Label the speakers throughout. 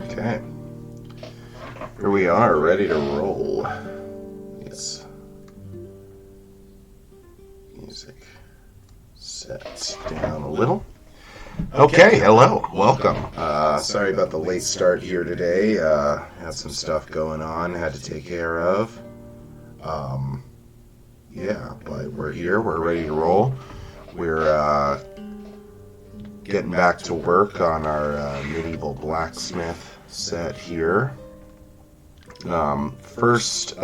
Speaker 1: Okay. Here we are, ready to roll. Yes. Music set down a little. Okay, hello, welcome. Sorry about the late start here today. Had some stuff going on, had to take care of. Yeah, but we're here, we're ready to roll. We're getting back to work on our medieval blacksmith set here. First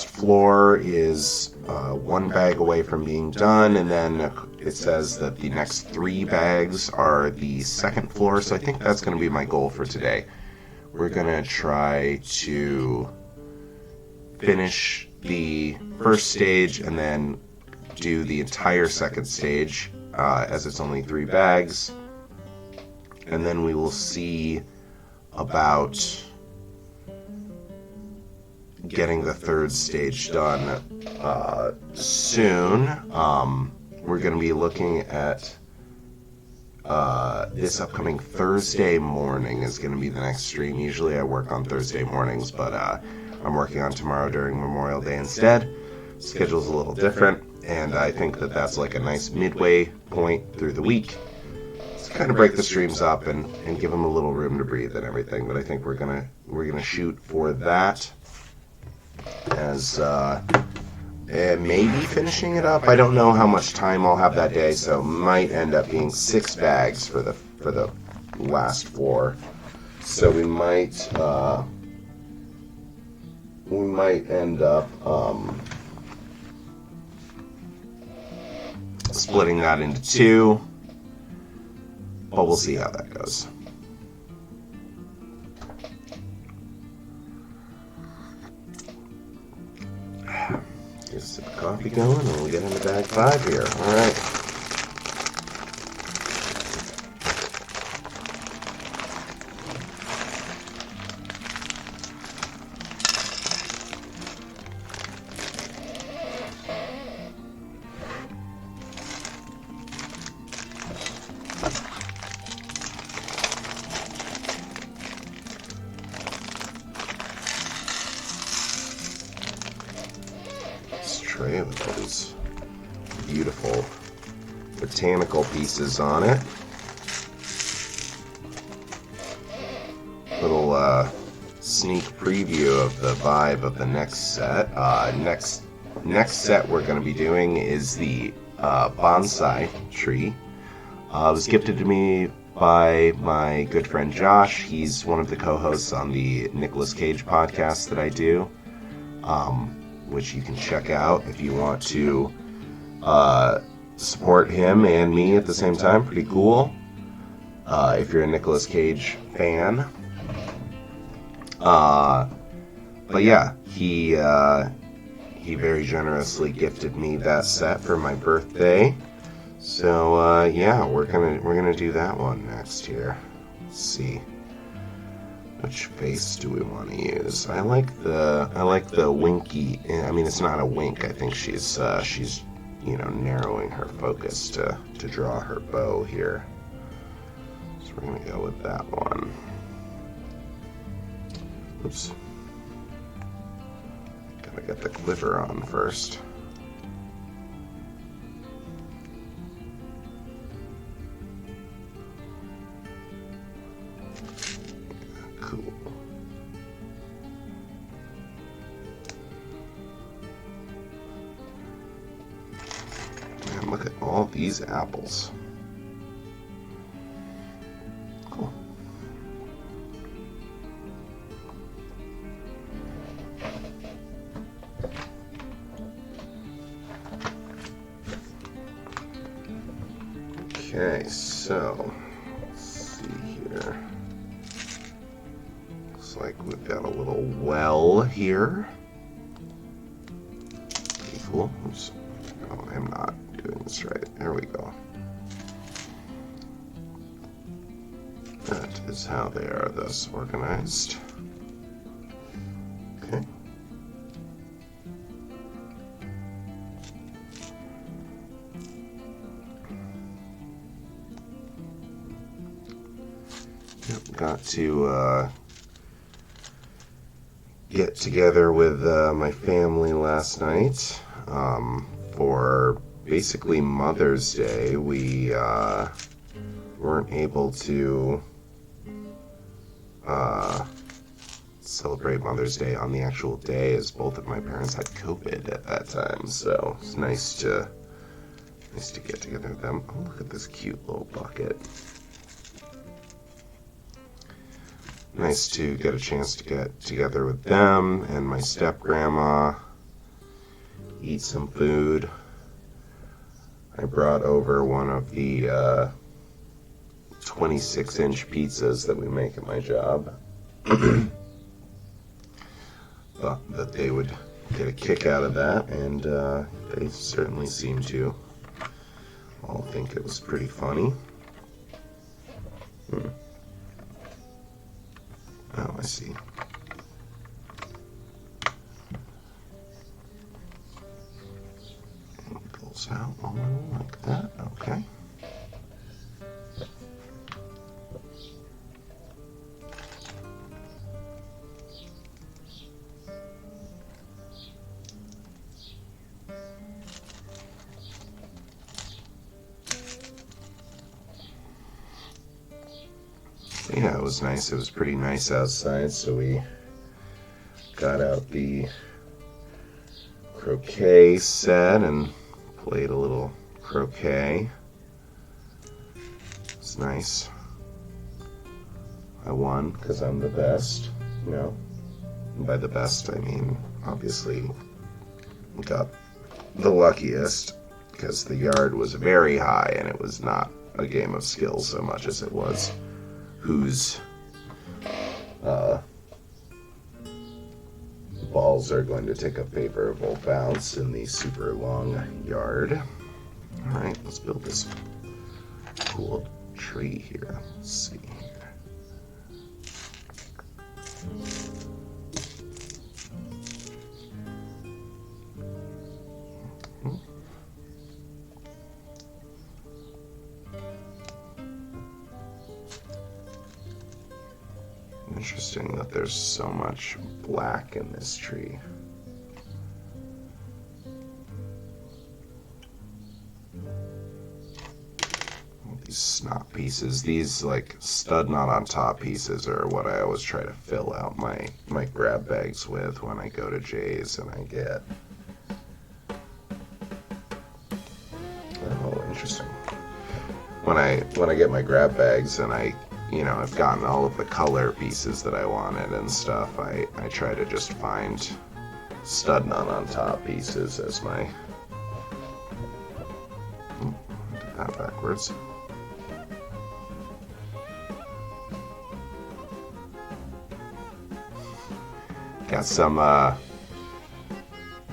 Speaker 1: floor is one bag away from being done, and then it says that the next 3 bags are the second floor, so I think that's going to be my goal for today. We're going to try to finish the first stage and then do the entire second stage, as it's only 3 bags, and then we will see about getting the third stage done soon. We're going to be looking at this upcoming Thursday morning is going to be the next stream. Usually I work on Thursday mornings, but I'm working on tomorrow during Memorial Day instead. Schedule's a little different, and I think that that's like a nice midway point through the week. Let's kind of break the streams up and give them a little room to breathe and everything, but I think we're gonna shoot for that as maybe finishing it up. I don't know how much time I'll have that day, so might end up being 6 bags for the last floor. So we might end up splitting that into 2, but we'll see how that goes. Get a sip of coffee going, and we'll get into bag 5 here. All right. Tray with all these beautiful botanical pieces on it. Little sneak preview of the vibe of the next set. Next set we're going to be doing is the bonsai tree. It was gifted to me by my good friend Josh. He's one of the co-hosts on the Nicolas Cage podcast that I do. Which you can check out if you want to support him and me at the same time. Pretty cool. If you're a Nicolas Cage fan. But yeah, he very generously gifted me that set for my birthday. So yeah, we're gonna do that one next here. Let's see. Which face do we want to use? I like the winky. I mean, it's not a wink. I think she's narrowing her focus to draw her bow here. So we're gonna go with that one. Oops. Gotta get the glitter on first. Cool. Man, look at all these apples. Cool. Okay, so let's see here. Looks like we've got a little well here. Pretty cool. Oops. Oh, I'm not doing this right. There we go. That is how they are thus organized. Okay. got to get together with my family last night for basically Mother's Day. We weren't able to celebrate Mother's Day on the actual day, as both of my parents had COVID at that time, so it's nice to get together with them. Oh, look at this cute little bucket. Nice to get a chance to get together with them and my step-grandma, eat some food. I brought over one of the 26-inch pizzas that we make at my job. Thought that they would get a kick out of that, and they certainly seem to. All think it was pretty funny. Oh, I see. It pulls out like that. Okay. Yeah, it was nice. It was pretty nice outside, so we got out the croquet set and played a little croquet. It's nice. I won because I'm the best, you know. And by the best, I mean, obviously, got the luckiest because the yard was very high and it was not a game of skill so much as it was whose balls are going to take a favorable bounce in the super long yard. Alright, let's build this cool tree here. Let's see here. Interesting that there's so much black in this tree. These snot pieces, these like stud knot on top pieces are what I always try to fill out my grab bags with when I go to Jay's and I get. Oh, interesting. When I get my grab bags and I've gotten all of the color pieces that I wanted and stuff, I try to just find stud knot on top pieces as my. I did that backwards. Got some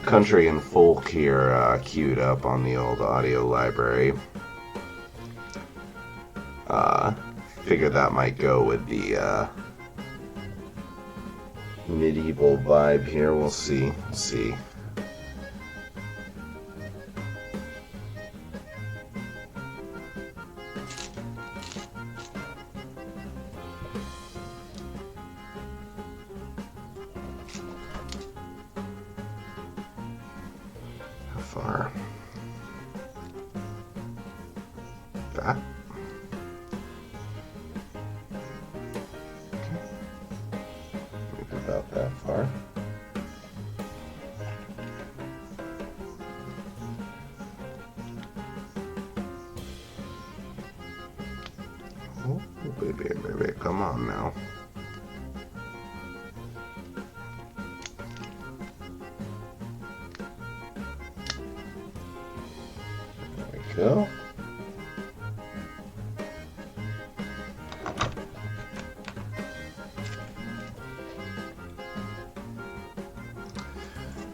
Speaker 1: country and folk here queued up on the old audio library. Figured that might go with the medieval vibe here. We'll see. How far? That. About that far. Oh, baby, come on now. There we go.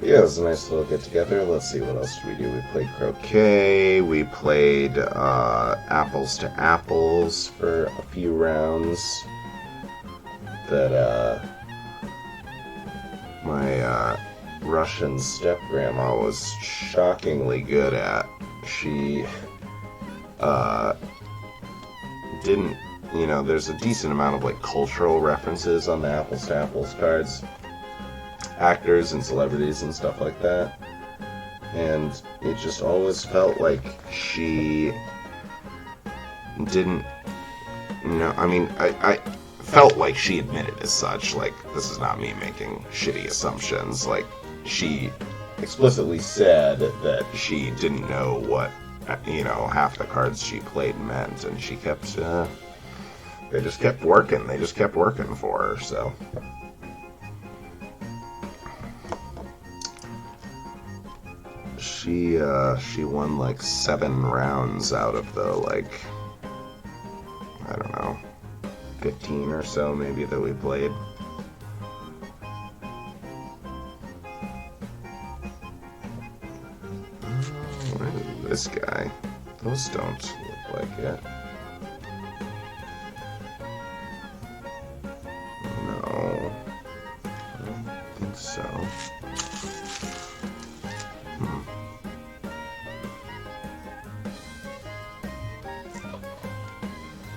Speaker 1: Yeah, it was a nice little get together. Let's see, what else did we do? We played croquet, we played apples to apples for a few rounds that my Russian step-grandma was shockingly good at. She didn't you know, there's a decent amount of like cultural references on the Apples to Apples cards, actors and celebrities and stuff like that, and it just always felt like she didn't, you know, I mean, I felt like she admitted as such, like, this is not me making shitty assumptions, like, she explicitly said that she didn't know what, you know, half the cards she played meant, and she kept, they just kept working for her, so. She won like 7 rounds out of the, like, I don't know, 15 or so maybe that we played. What is this guy? Those don't look like it. No, I don't think so.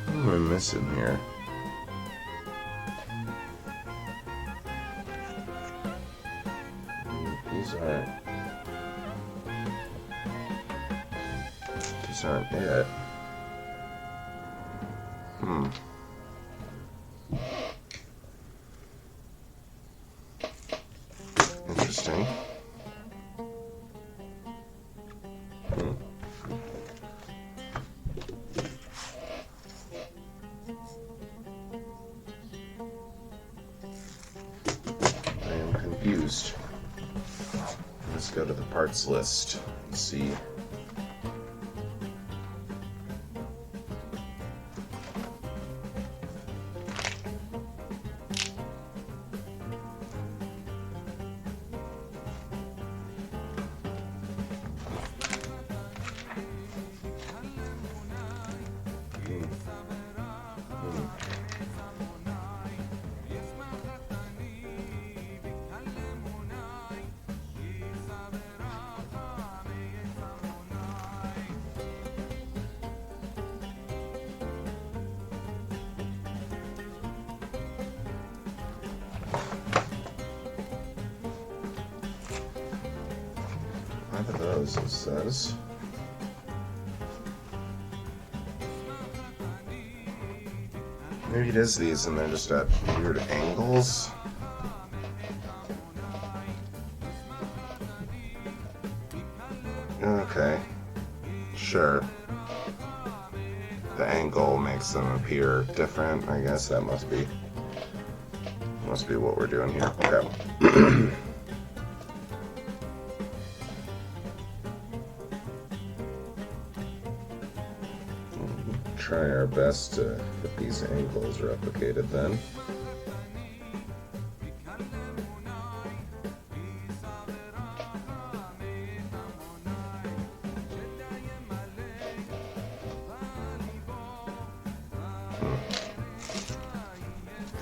Speaker 1: What am I missing here? These aren't it. Interesting. I am confused. Let's go to the parts list and see. Five of those, it says. Maybe it is these and they're just at weird angles. Okay. Sure. The angle makes them appear different. I guess that must be what we're doing here. Okay. Try our best to get these angles replicated then.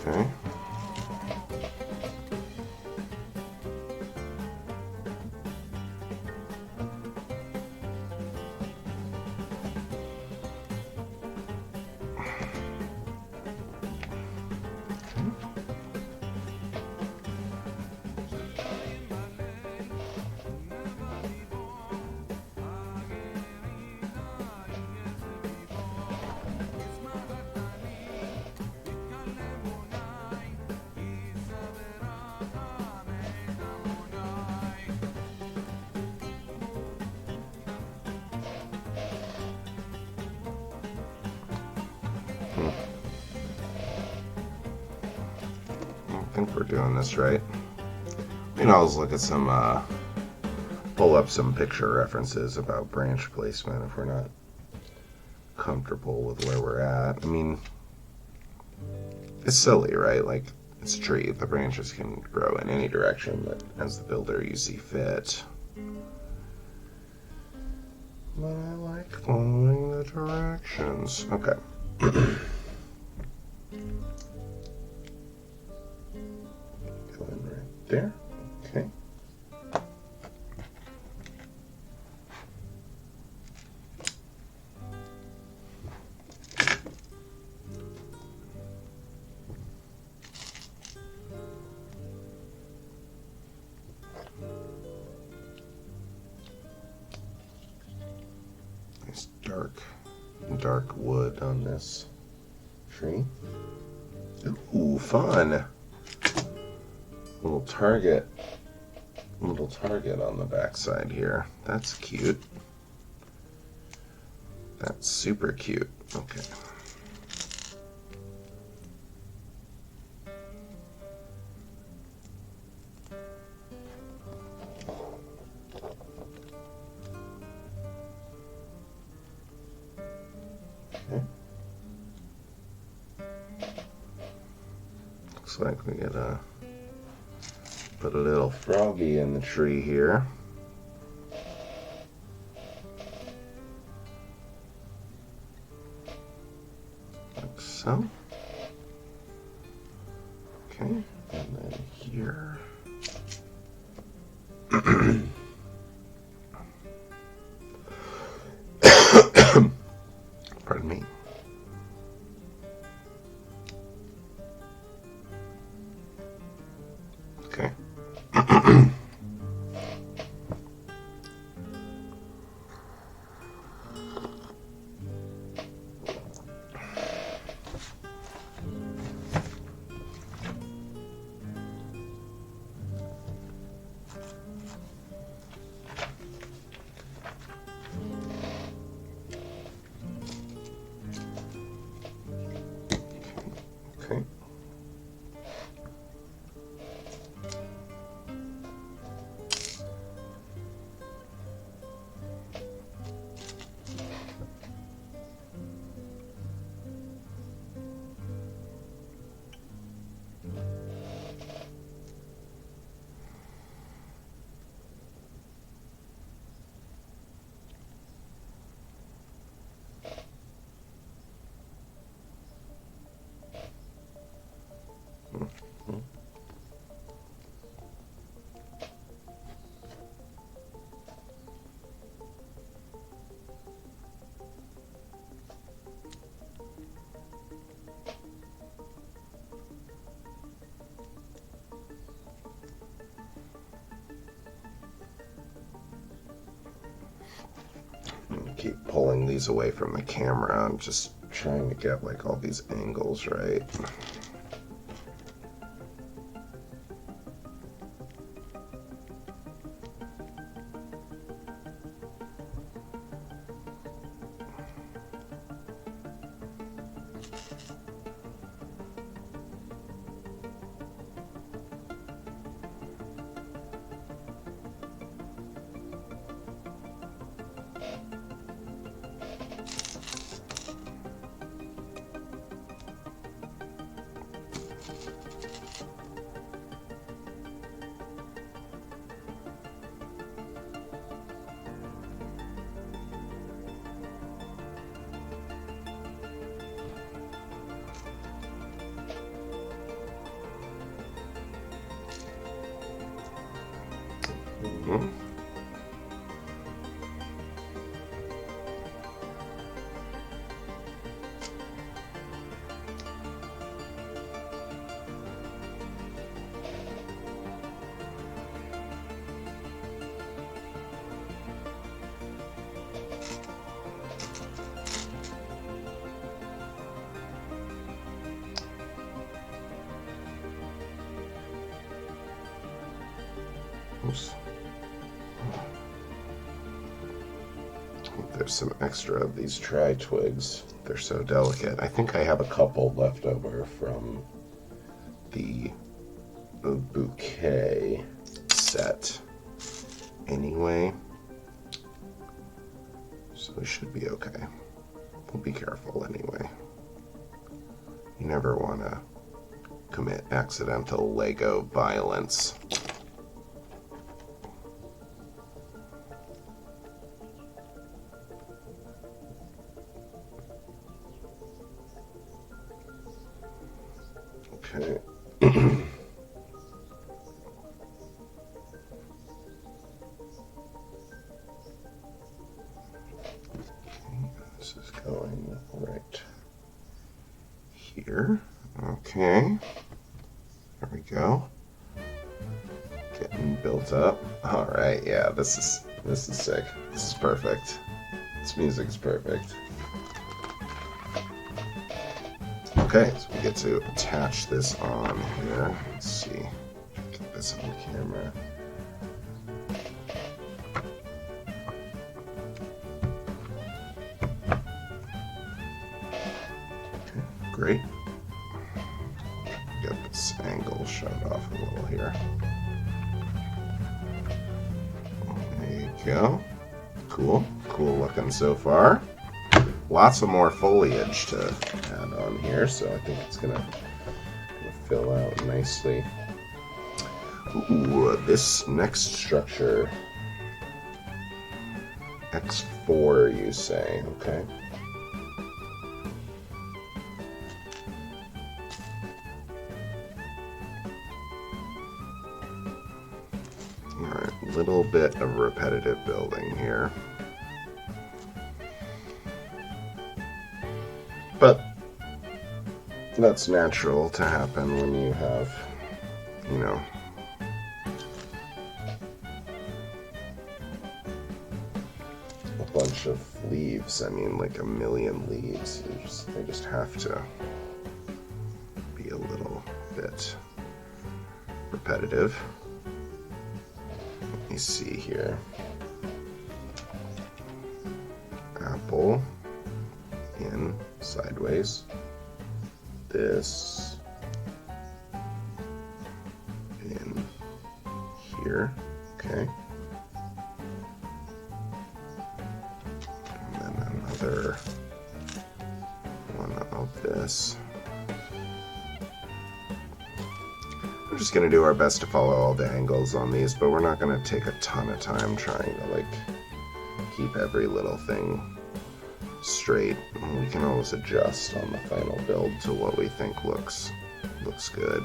Speaker 1: Okay. I think we're doing this right. You know, I'll just look at some, pull up some picture references about branch placement if we're not comfortable with where we're at. I mean, it's silly, right? Like, it's a tree. The branches can grow in any direction that, as the builder, you see fit. But I like following the directions. Okay. Go in right there. Okay. dark wood on this tree. Ooh, fun! Little target on the backside here. That's cute. That's super cute. Okay. Looks like we gotta put a little froggy in the tree here. Like so. Okay, and then here. Pardon me. Okay. Okay. Keep pulling these away from the camera. I'm just trying to get like all these angles right. Mm-hmm. Oops. There's some extra of these tri-twigs. They're so delicate. I think I have a couple left over from the bouquet set anyway. So we should be okay. We'll be careful anyway. You never want to commit accidental Lego violence. Okay. This is going right here. Okay. There we go. Getting built up. All right. Yeah, this is sick. This is perfect. This music's perfect. Okay, so we get to attach this on here. Let's see. Get this on camera. Okay, great. Get this angle shut off a little here. There you go. Cool. Cool looking so far. Lots of more foliage to add on here, so I think it's gonna fill out nicely. Ooh, this next structure, X4, you say? Okay. All right, little bit of repetitive building here. But that's natural to happen when you have, you know, a bunch of leaves. I mean, like a million leaves. They just have to be a little bit repetitive. Let me see here. Apple in sideways. This in here. Okay. And then another one of this. We're just going to do our best to follow all the angles on these, but we're not going to take a ton of time trying to like keep every little thing straight. We can always adjust on the final build to what we think looks good.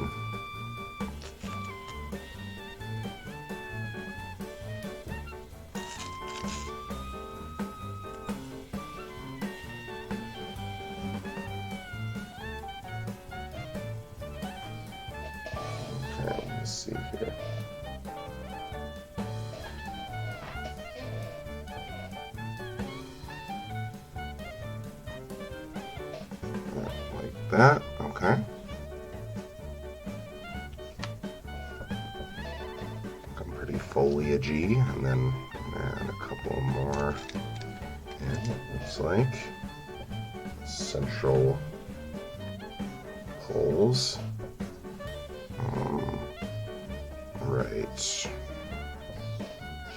Speaker 1: Okay, let's see here. Like that, okay. Looking pretty foliagey, and then add a couple more. And it looks like central holes. Right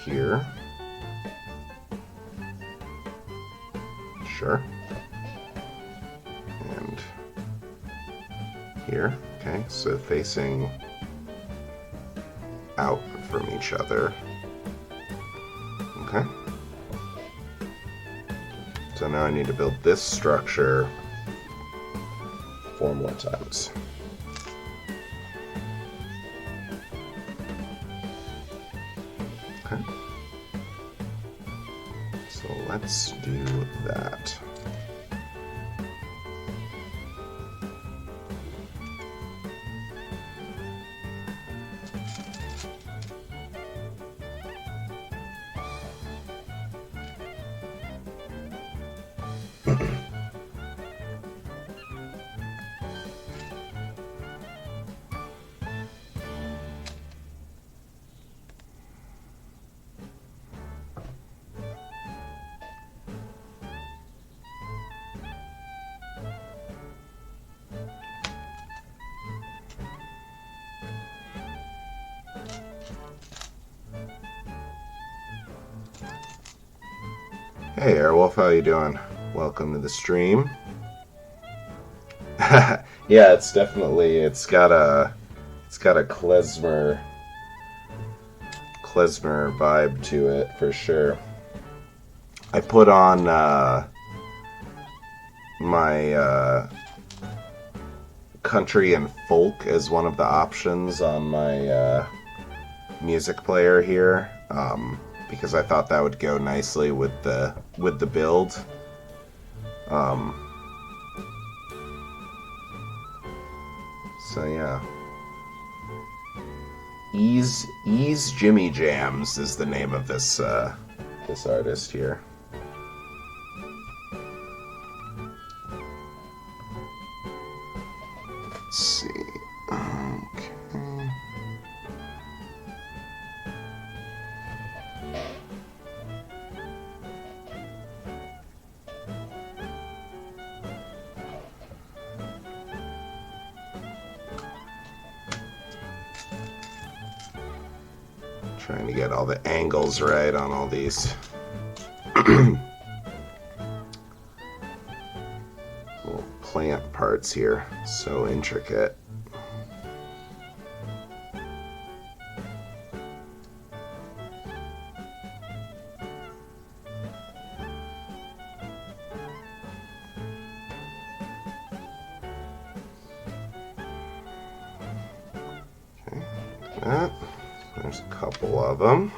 Speaker 1: here. Sure. And here. Okay, so facing out from each other. Okay. So now I need to build this structure 4 more times. Okay. So let's do that. Hey Airwolf, how you doing? Welcome to the stream. Yeah, it's definitely it's got a klezmer vibe to it for sure. I put on my country and folk as one of the options on my music player here. Because I thought that would go nicely with the build. So yeah. Ease Jimmy Jams is the name of this this artist here. see. Okay. Trying to get all the angles right on all these. Little plant parts here. So intricate. Okay, that. There's a couple of them.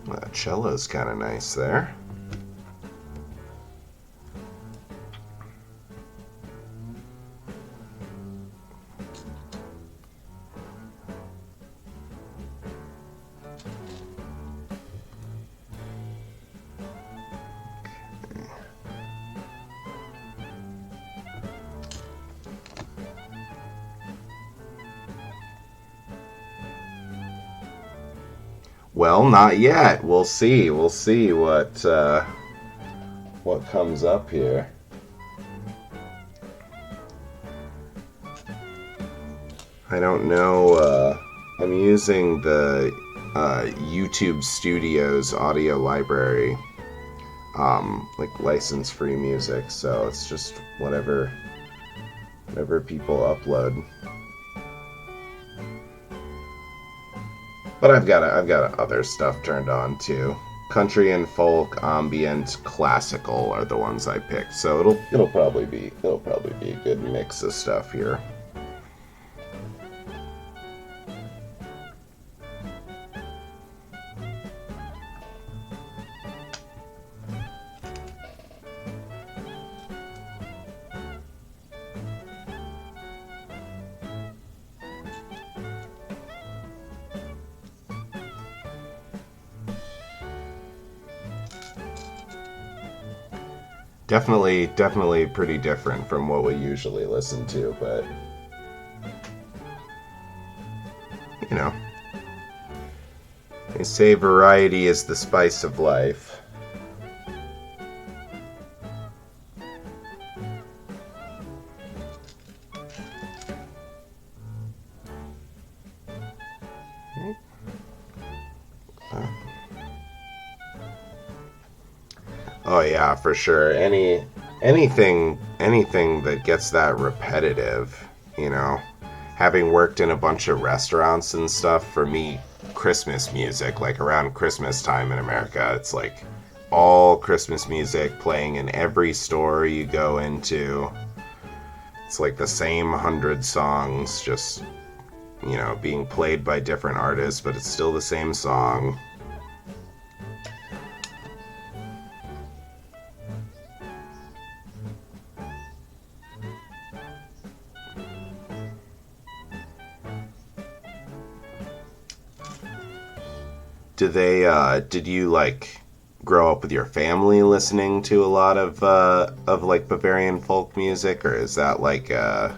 Speaker 1: That cello's kind of nice there. Well, not yet. We'll see. We'll see what comes up here. I don't know. I'm using the YouTube Studios audio library, like license-free music. So it's just whatever people upload. But I've got other stuff turned on too. Country and folk, ambient, classical are the ones I picked. So it'll probably be a good mix of stuff here. Definitely pretty different from what we usually listen to, but you know, they say variety is the spice of life. Oh yeah, for sure. Anything that gets that repetitive, you know. Having worked in a bunch of restaurants and stuff, for me, Christmas music, like around Christmas time in America, it's like all Christmas music playing in every store you go into. It's like the same 100 songs, just, you know, being played by different artists, but it's still the same song. Did you like grow up with your family listening to a lot of like Bavarian folk music, or is that like yeah,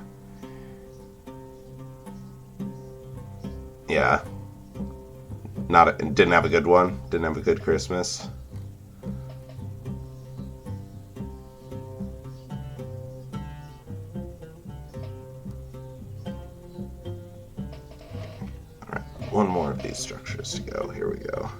Speaker 1: didn't have a good one? Didn't have a good Christmas? One more of these structures to go. Here we go.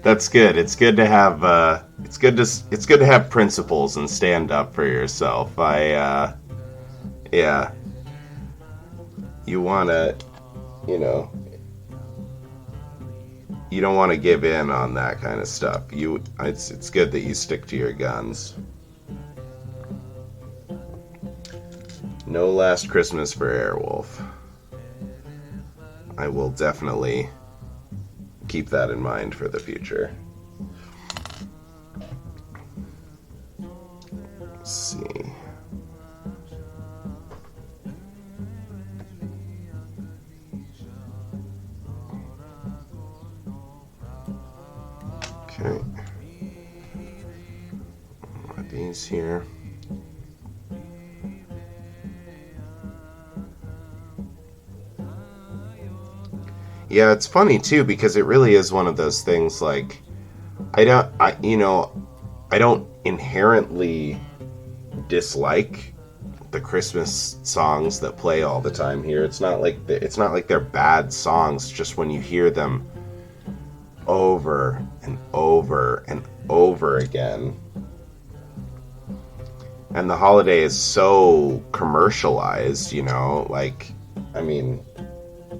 Speaker 1: That's good. It's good to have it's good to have principles and stand up for yourself. Yeah. You you know, you don't want to give in on that kind of stuff. It's good that you stick to your guns. No Last Christmas for Airwolf. I will definitely keep that in mind for the future. Let's see. Okay. Put these here. Yeah, it's funny too because it really is one of those things like I don't inherently dislike the Christmas songs that play all the time here. It's not like they're bad songs, just when you hear them over and over and over again. And the holiday is so commercialized, like I mean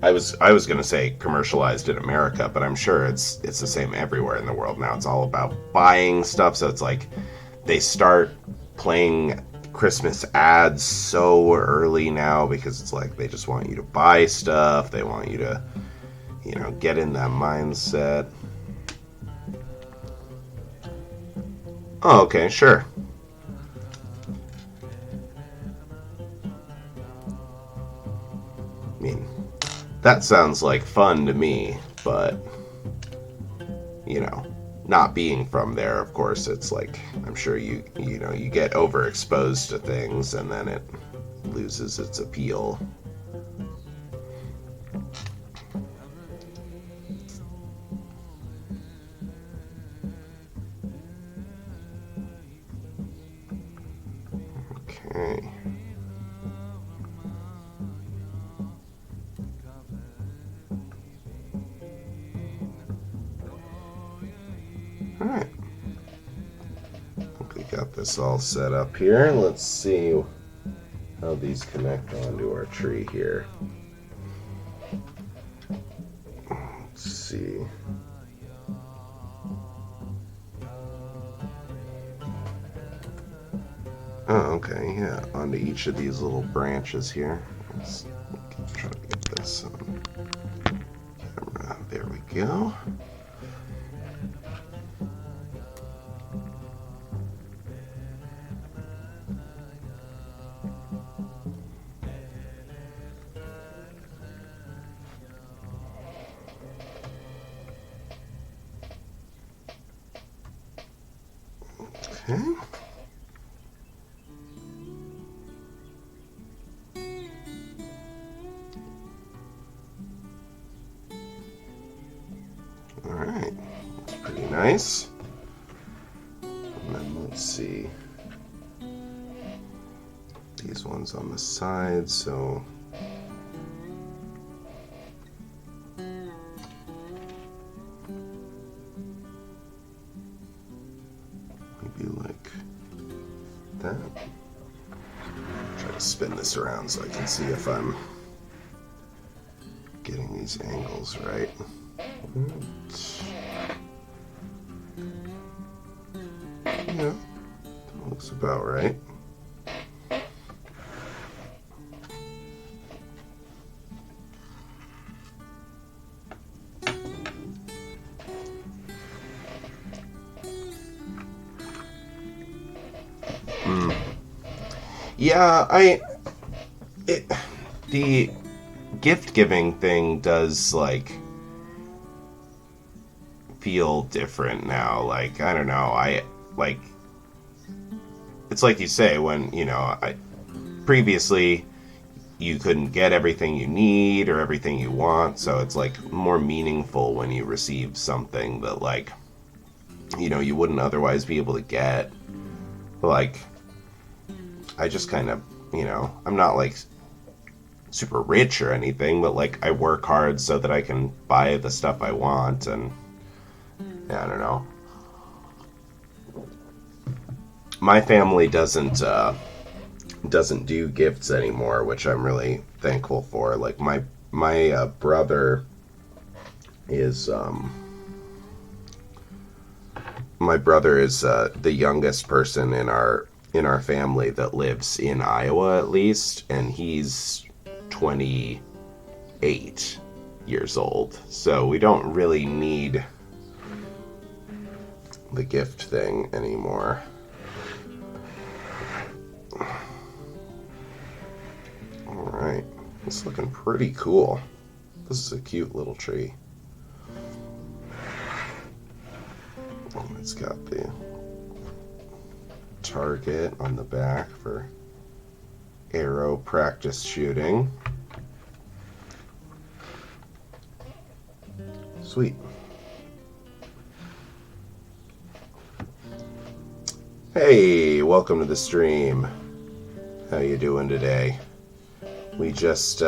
Speaker 1: I was going to say commercialized in America, but I'm sure it's the same everywhere in the world now. It's all about buying stuff, so it's like they start playing Christmas ads so early now because it's like they just want you to buy stuff. They want you to, get in that mindset. Oh, okay, sure. I mean, that sounds like fun to me, but, not being from there, of course, it's like, I'm sure you get overexposed to things and then it loses its appeal. Okay. Alright. I think we got this all set up here. Let's see how these connect onto our tree here. Let's see. Oh, okay, yeah, onto each of these little branches here. Let's try to get this on camera. There we go. Okay. Alright, that's pretty nice. And then let's see. These ones on the side, so maybe like that. Try to spin this around so I can see if I'm getting these angles right. Yeah, that looks about right. Yeah, the gift giving thing does like feel different now. Like, I don't know, it's like you say when, previously you couldn't get everything you need or everything you want, so it's like more meaningful when you receive something that like, you wouldn't otherwise be able to get. Like, I just kind of, I'm not like super rich or anything, but like I work hard so that I can buy the stuff I want, and yeah, I don't know. My family doesn't do gifts anymore, which I'm really thankful for. Like my My brother is the youngest person in our family that lives in Iowa, at least, and he's 28 years old. So we don't really need the gift thing anymore. Alright, it's looking pretty cool. This is a cute little tree. It's got the target on the back for arrow practice shooting. Sweet. Hey, welcome to the stream. How you doing today? We just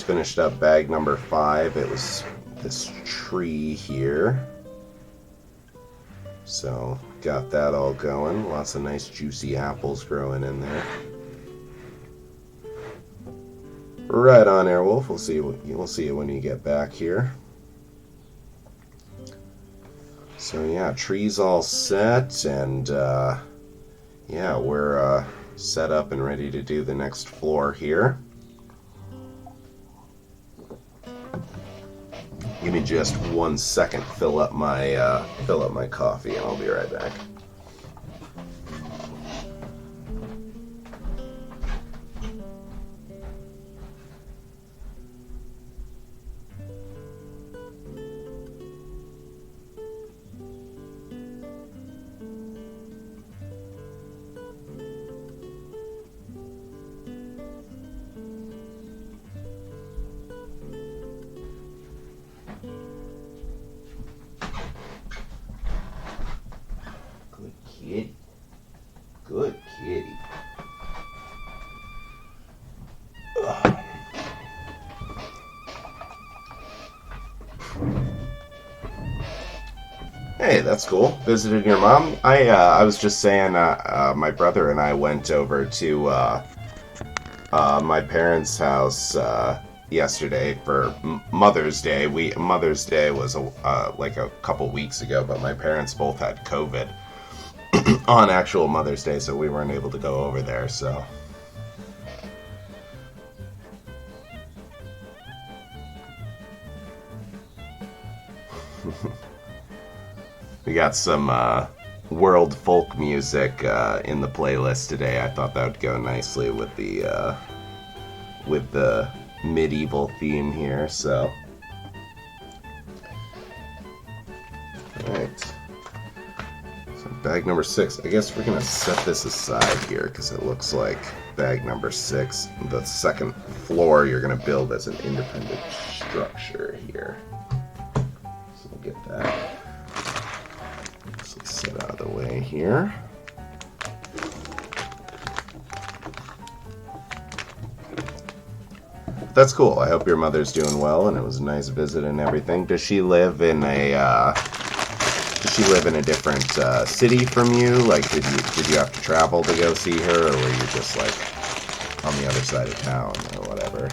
Speaker 1: finished up bag number 5. It was this tree here. So, got that all going. Lots of nice juicy apples growing in there. Right on, Airwolf. We'll see you when you get back here. So yeah, tree's all set, and yeah, we're set up and ready to do the next floor here. Give me just 1 second, fill up my coffee, and I'll be right back. Good kitty. Ugh. Hey, that's cool. Visited your mom? I was just saying, my brother and I went over to my parents' house yesterday for Mother's Day. Mother's Day was like a couple weeks ago, but my parents both had COVID on actual Mother's Day, so we weren't able to go over there, so. We got some world folk music in the playlist today. I thought that would go nicely with the medieval theme here, so. Alright. So bag number 6. I guess we're going to set this aside here because it looks like bag number 6, the second floor, you're going to build as an independent structure here. So we'll get that. So let's set out of the way here. That's cool. I hope your mother's doing well, and it was a nice visit and everything. Does she live in a different city from you? Like, did you have to travel to go see her, or were you just like on the other side of town or whatever?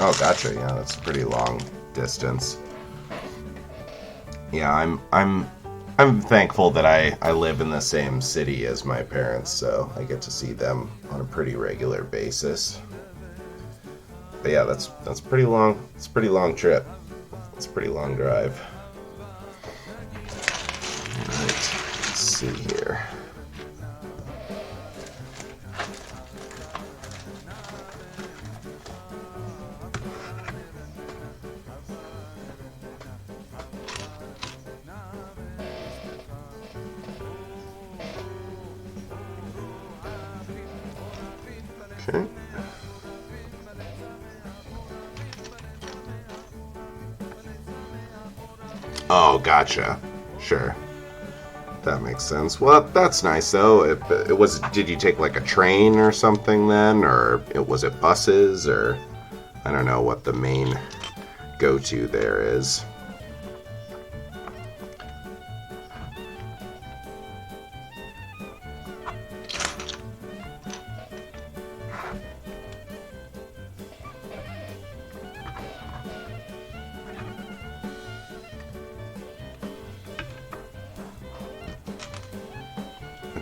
Speaker 1: Oh, gotcha. Yeah, that's a pretty long distance. Yeah, I'm thankful that I live in the same city as my parents, so I get to see them on a pretty regular basis. But yeah, that's pretty long. It's a pretty long trip. It's a pretty long drive. All right, let's see here. Okay. Oh, gotcha. Sure. That makes sense. Well, that's nice, though. It was. Did you take like a train or something then, or was it buses, or I don't know what the main go-to there is.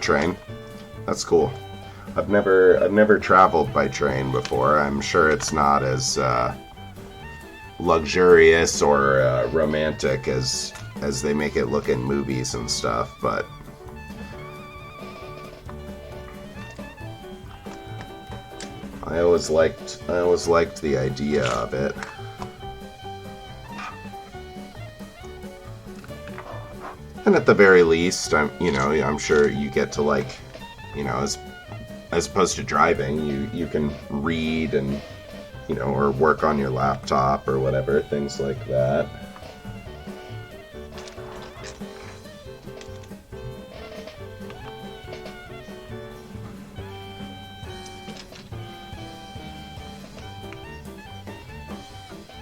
Speaker 1: train. That's cool. I've never traveled by train before. I'm sure it's not as luxurious or romantic as they make it look in movies and stuff, but I always liked the idea of it. And at the very least, I'm sure you get to, like, as opposed to driving, you can read and, or work on your laptop or whatever, things like that.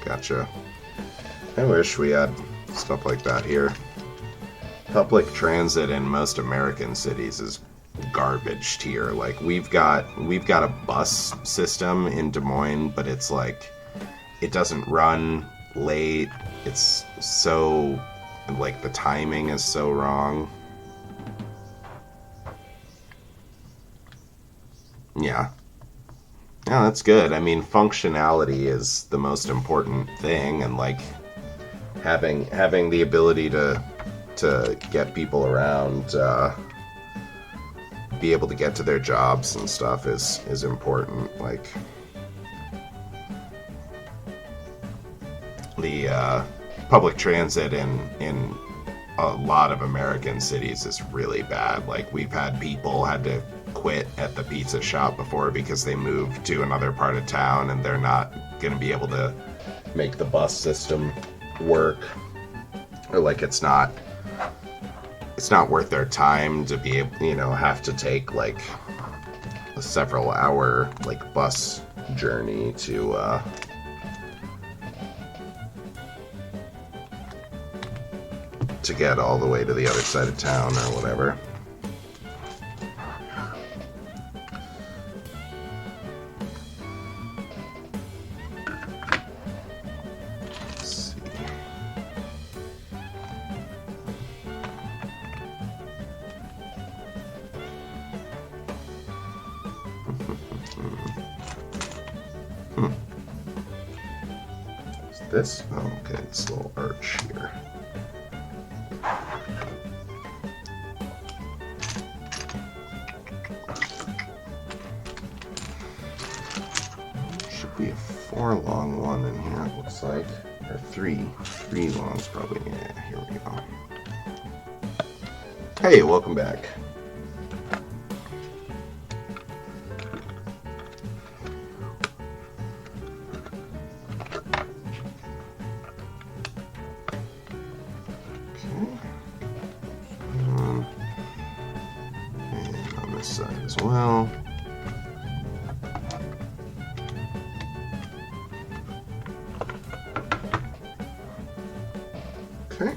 Speaker 1: Gotcha. I wish we had stuff like that here. Public transit in most American cities is garbage tier. Like, we've got a bus system in Des Moines, but it's like, it doesn't run late. It's so, like, the timing is so wrong. Yeah. Yeah, that's good. I mean, functionality is the most important thing, and, like, having the ability to get people around, be able to get to their jobs and stuff is important. Like, the public transit in a lot of American cities is really bad. Like, we've had people had to quit at the pizza shop before because they moved to another part of town and they're not going to be able to make the bus system work, or like it's not worth their time to be able, have to take like a several hour like bus journey to get all the way to the other side of town or whatever. This? Oh, okay, this little arch here. Should be a 4 long one in here, it looks like. Or 3 longs probably. Yeah, here we go. Hey, welcome back. Side as well. Okay.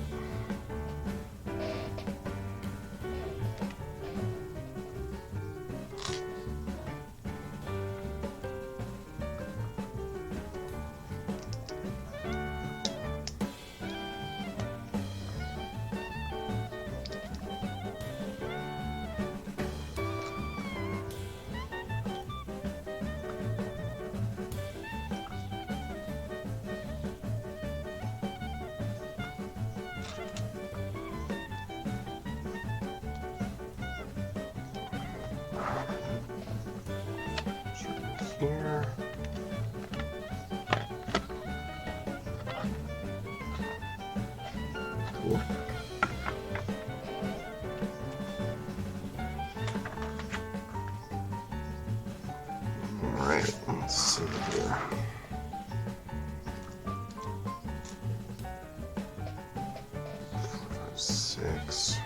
Speaker 1: Here. Cool. All right, let's see here. Six.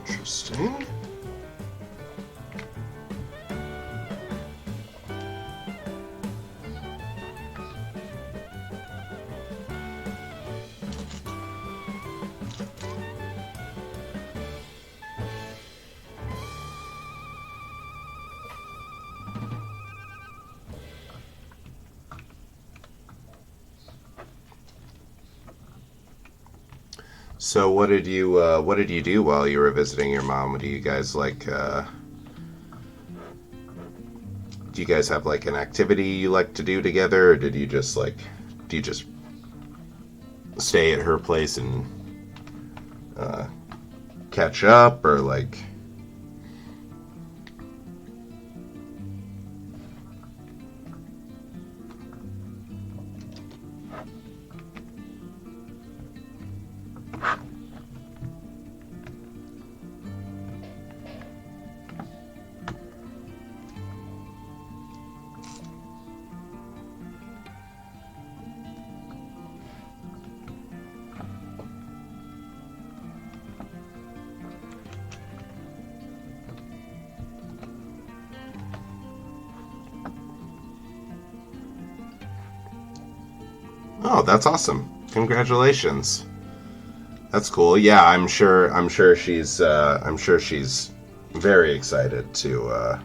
Speaker 1: Interesting. So what did you do while you were visiting your mom? Do you guys like do you guys have like an activity you like to do together, or did you just like do you just stay at her place and uh, catch up, or like? Oh, that's awesome! Congratulations. That's cool. Yeah, I'm sure she's very excited to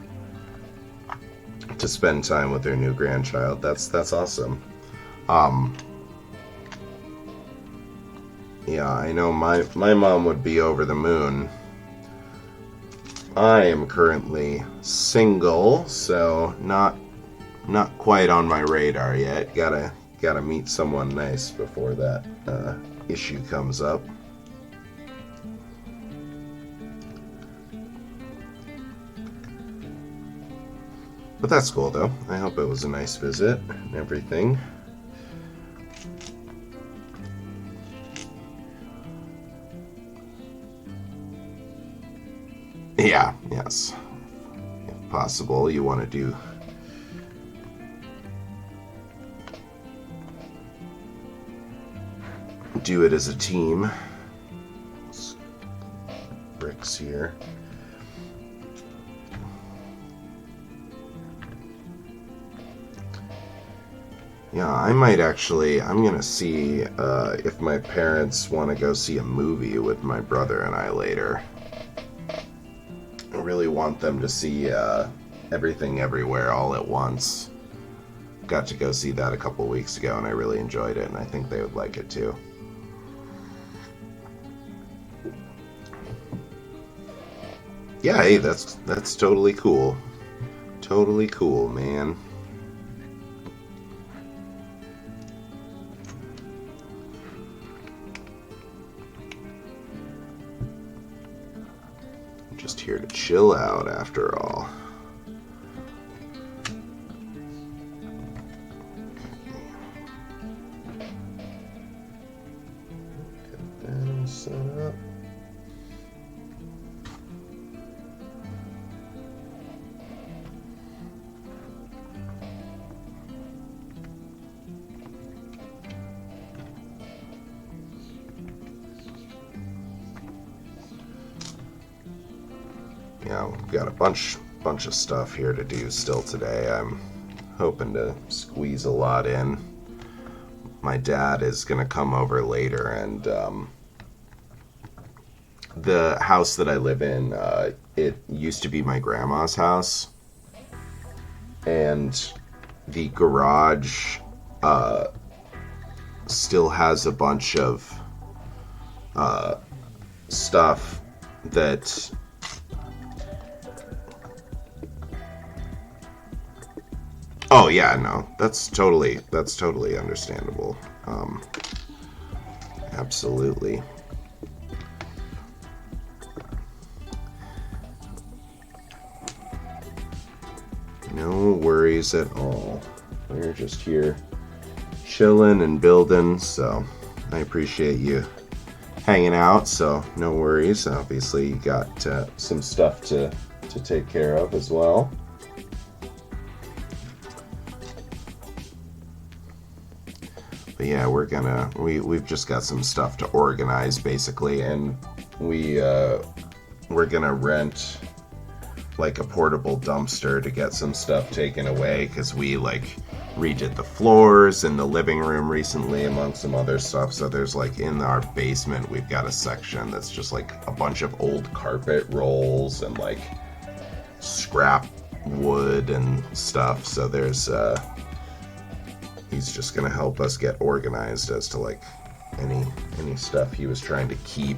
Speaker 1: spend time with her new grandchild. That's awesome. Um, yeah, I know my mom would be over the moon. I am currently single, so not quite on my radar yet. Gotta meet someone nice before that issue comes up. But that's cool, though. I hope it was a nice visit and everything. Yeah, yes. If possible, you want to do it as a team. Bricks here. Yeah, I'm gonna see if my parents want to go see a movie with my brother and I later. I really want them to see Everything Everywhere All at Once. Got to go see that a couple weeks ago and I really enjoyed it, and I think they would like it too. Yeah, hey, that's totally cool. Totally cool, man. Just here to chill out after all. Get that all set up. Yeah, we've got a bunch of stuff here to do still today. I'm hoping to squeeze a lot in. My dad is going to come over later, and the house that I live in, it used to be my grandma's house, and the garage still has a bunch of stuff that oh yeah, no, that's totally understandable. Absolutely. No worries at all. We're just here chilling and building, so I appreciate you hanging out, so no worries. Obviously, you got some stuff to take care of as well. But yeah, we've just got some stuff to organize basically, and we're gonna rent like a portable dumpster to get some stuff taken away, because we like redid the floors in the living room recently among some other stuff. So there's like in our basement we've got a section that's just like a bunch of old carpet rolls and like scrap wood and stuff. So there's he's just gonna help us get organized as to like any stuff he was trying to keep.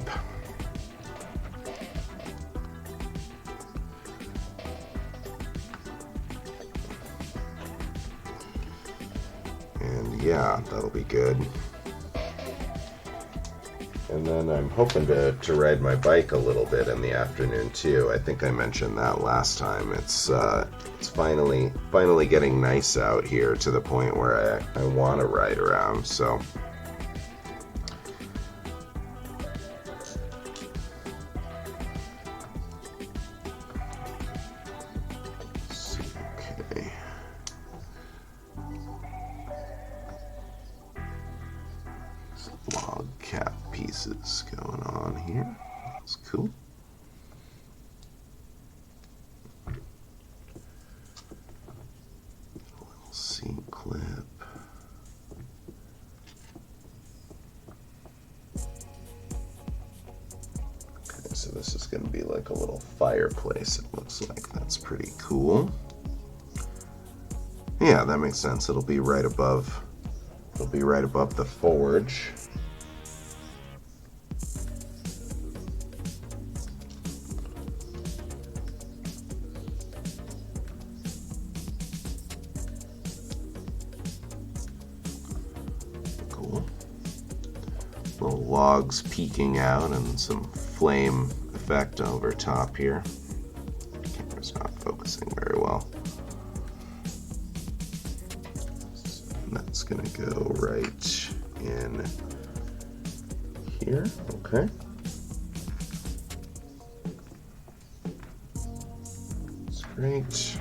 Speaker 1: And yeah, that'll be good. And then I'm hoping to ride my bike a little bit in the afternoon too. I think I mentioned that last time. It's finally getting nice out here to the point where I want to ride around. So okay. Log cap pieces going on here. That's cool. Little C clip. Okay, so this is going to be like a little fireplace. It looks like that's pretty cool. Yeah, that makes sense. It'll be right above. It'll be right above the forge. Cool. Little logs peeking out and some flame effect over top here. Camera's not focusing very well. That's gonna go right in here. Okay. That's great.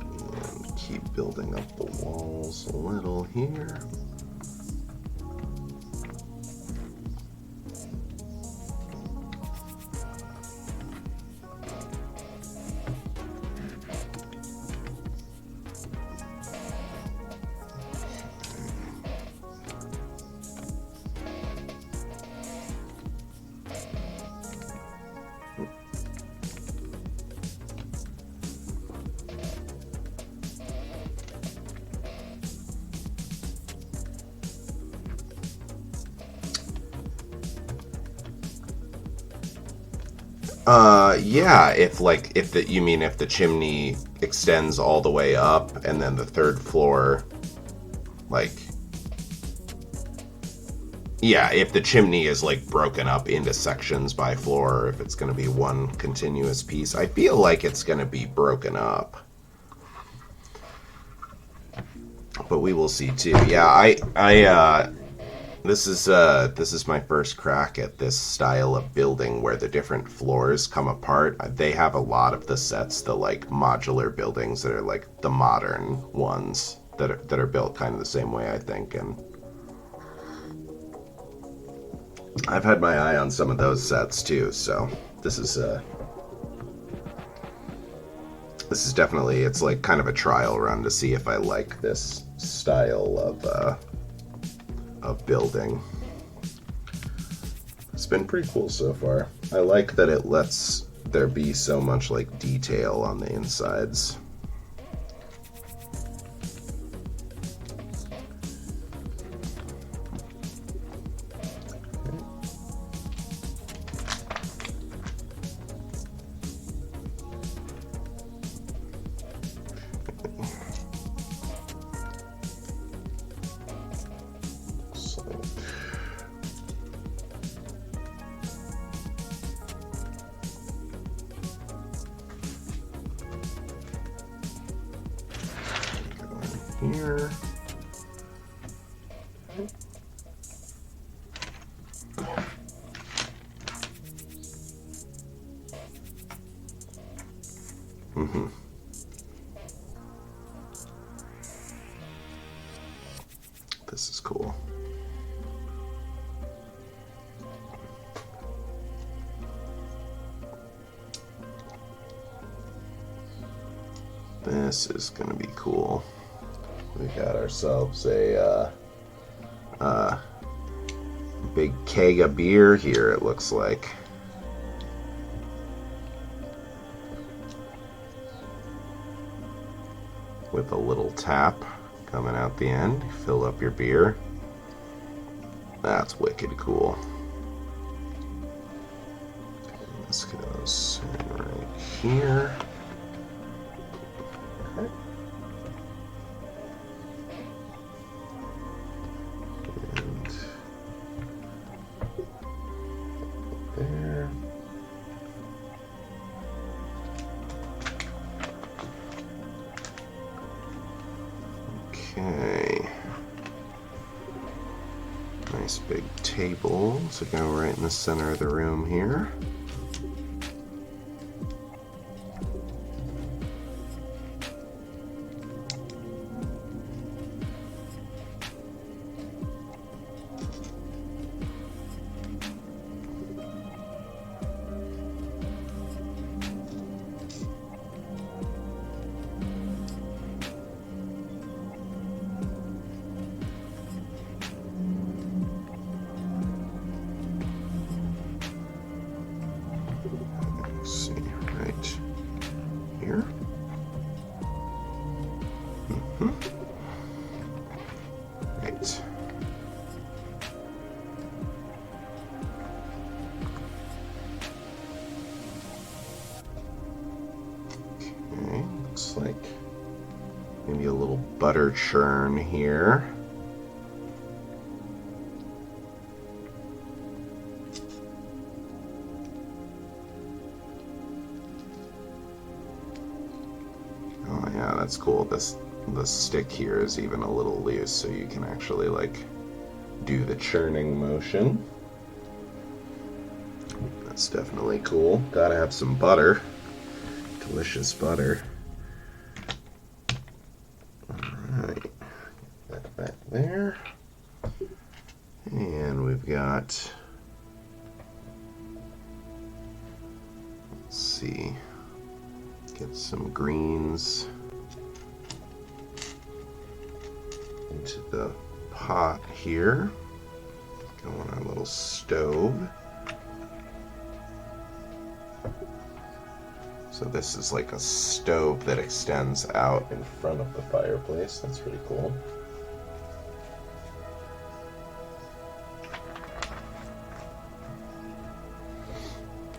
Speaker 1: And keep building up the walls a little here. Yeah, if the chimney extends all the way up and then the third floor, like, yeah, if the chimney is like broken up into sections by floor, or if it's going to be one continuous piece. I feel like it's going to be broken up. But we will see too. Yeah, this is my first crack at this style of building where the different floors come apart. They have a lot of the sets, the like modular buildings that are like the modern ones that are built kind of the same way, I think. And I've had my eye on some of those sets too. So this is definitely, it's like kind of a trial run to see if I like this style of building. It's been pretty cool so far. I like that it lets there be so much like detail on the insides. Here. This is cool. This is gonna be cool. We got ourselves a big keg of beer here, it looks like. With a little tap coming out the end. Fill up your beer. That's wicked cool. This goes right here. Okay. And there. Okay. Nice big table to go right in the center of the room here. Here. Right. Okay, looks like maybe a little butter churn here. Oh yeah, that's cool. The stick here is even a little loose, so you can actually like do the churning motion. That's definitely cool. Gotta have some butter. Delicious butter. Alright. That back there. And we've got, let's see, get some greens into the pot here. Go on our little stove. So this is like a stove that extends out in front of the fireplace. That's pretty cool.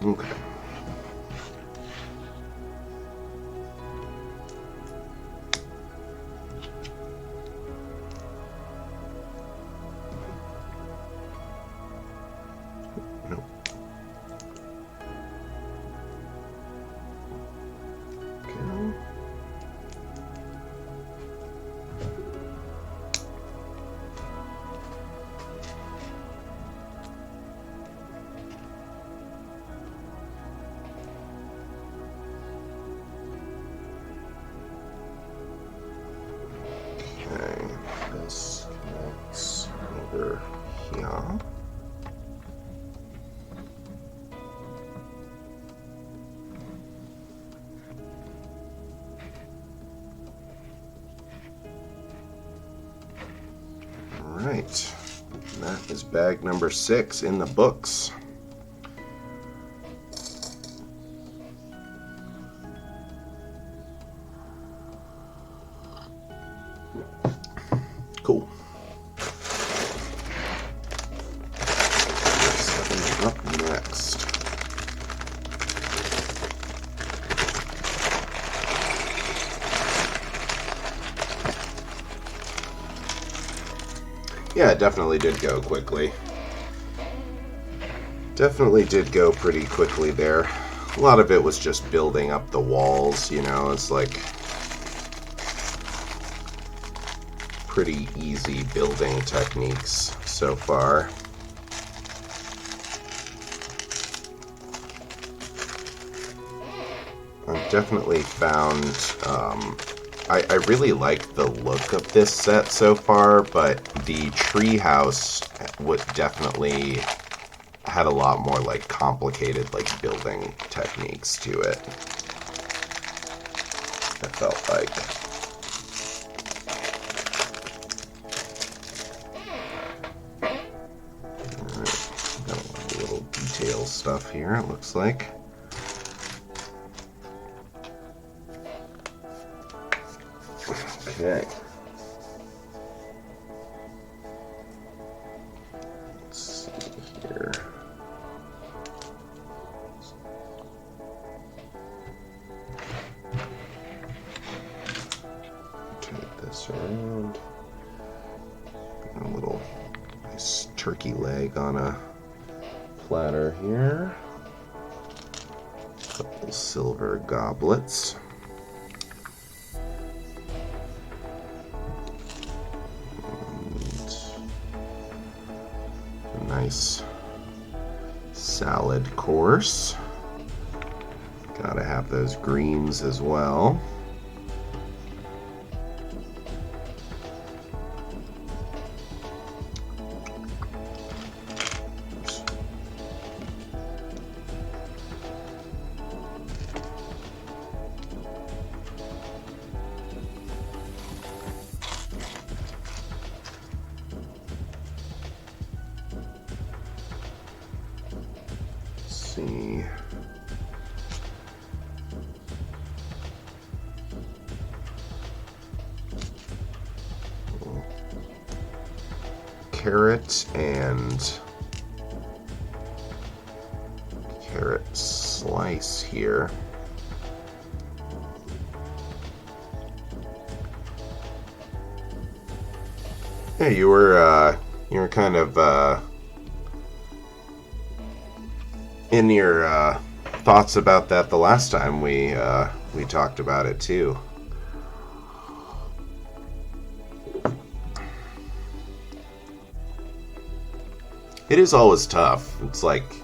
Speaker 1: Okay. Nope. Okay. Okay, this connects over here. Alright, that is bag number 6 in the books. Cool. Setting up next. Yeah, it definitely did go quickly. Definitely did go pretty quickly there. A lot of it was just building up the walls, you know, it's like pretty easy building techniques so far. I've definitely found, I really like the look of this set so far, but the treehouse would definitely had a lot more like complicated like building techniques to it. I felt like. Alright, got a lot of little detail stuff here, it looks like. Okay. Here. Take this around. A little nice turkey leg on a platter here. Couple silver goblets. And a nice salad course. Gotta have those greens as well. See. Carrot and carrot slice here. Yeah, you were kind of in your thoughts about that the last time we talked about it too. It is always tough. It's like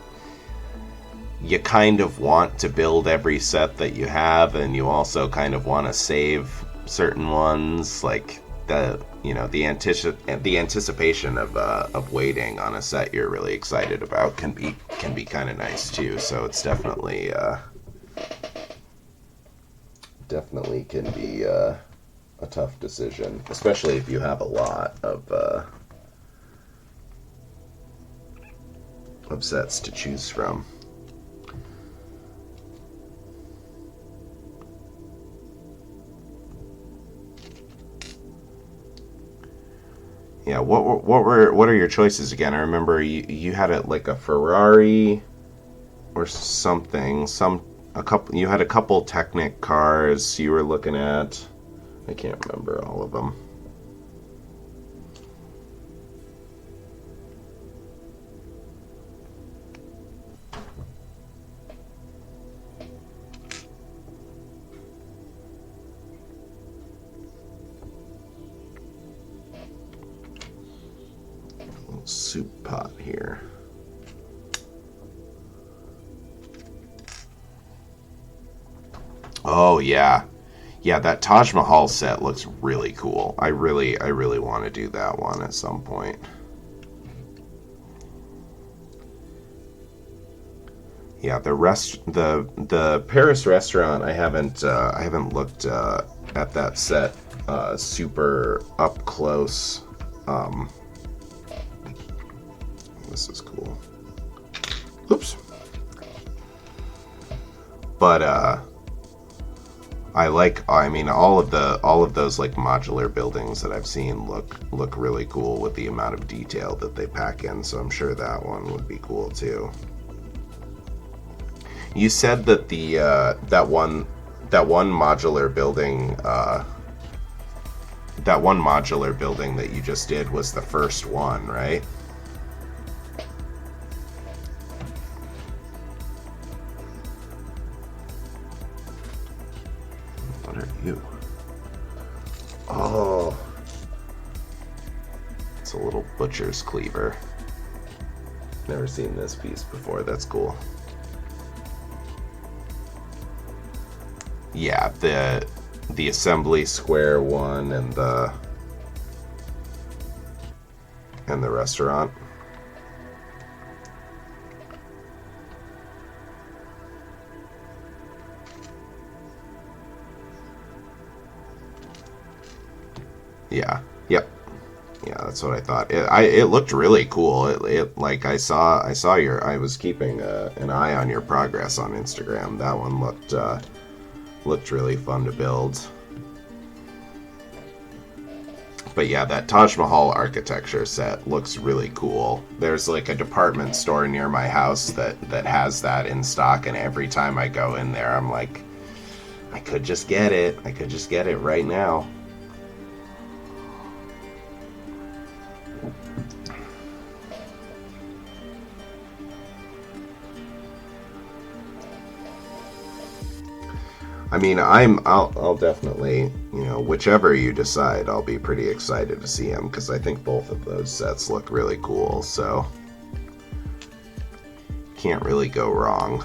Speaker 1: you kind of want to build every set that you have, and you also kind of want to save certain ones. Like the anticipation of waiting on a set you're really excited about can be kind of nice too. So it's definitely can be a tough decision, especially if you have a lot of sets to choose from. Yeah, what are your choices again? I remember you had it like a Ferrari or something. You had a couple Technic cars you were looking at. I can't remember all of them. Soup pot here. Oh yeah, that Taj Mahal set looks really cool. I really want to do that one at some point. Yeah, the Paris restaurant. I haven't looked at that set super up close. This is cool. Oops. But I mean all of those like modular buildings that I've seen look really cool with the amount of detail that they pack in, so I'm sure that one would be cool too. You said that the that one modular building that you just did was the first one, right? What are you? Oh, it's a little butcher's cleaver. Never seen this piece before. That's cool. Yeah, the assembly square one and the restaurant. Yeah. Yep. Yeah, that's what I thought. It looked really cool. It like I was keeping an eye on your progress on Instagram. That one looked really fun to build. But yeah, that Taj Mahal architecture set looks really cool. There's like a department store near my house that has that in stock, and every time I go in there, I'm like, I could just get it. I could just get it right now. I mean, I'll definitely, whichever you decide, I'll be pretty excited to see them, because I think both of those sets look really cool, so can't really go wrong.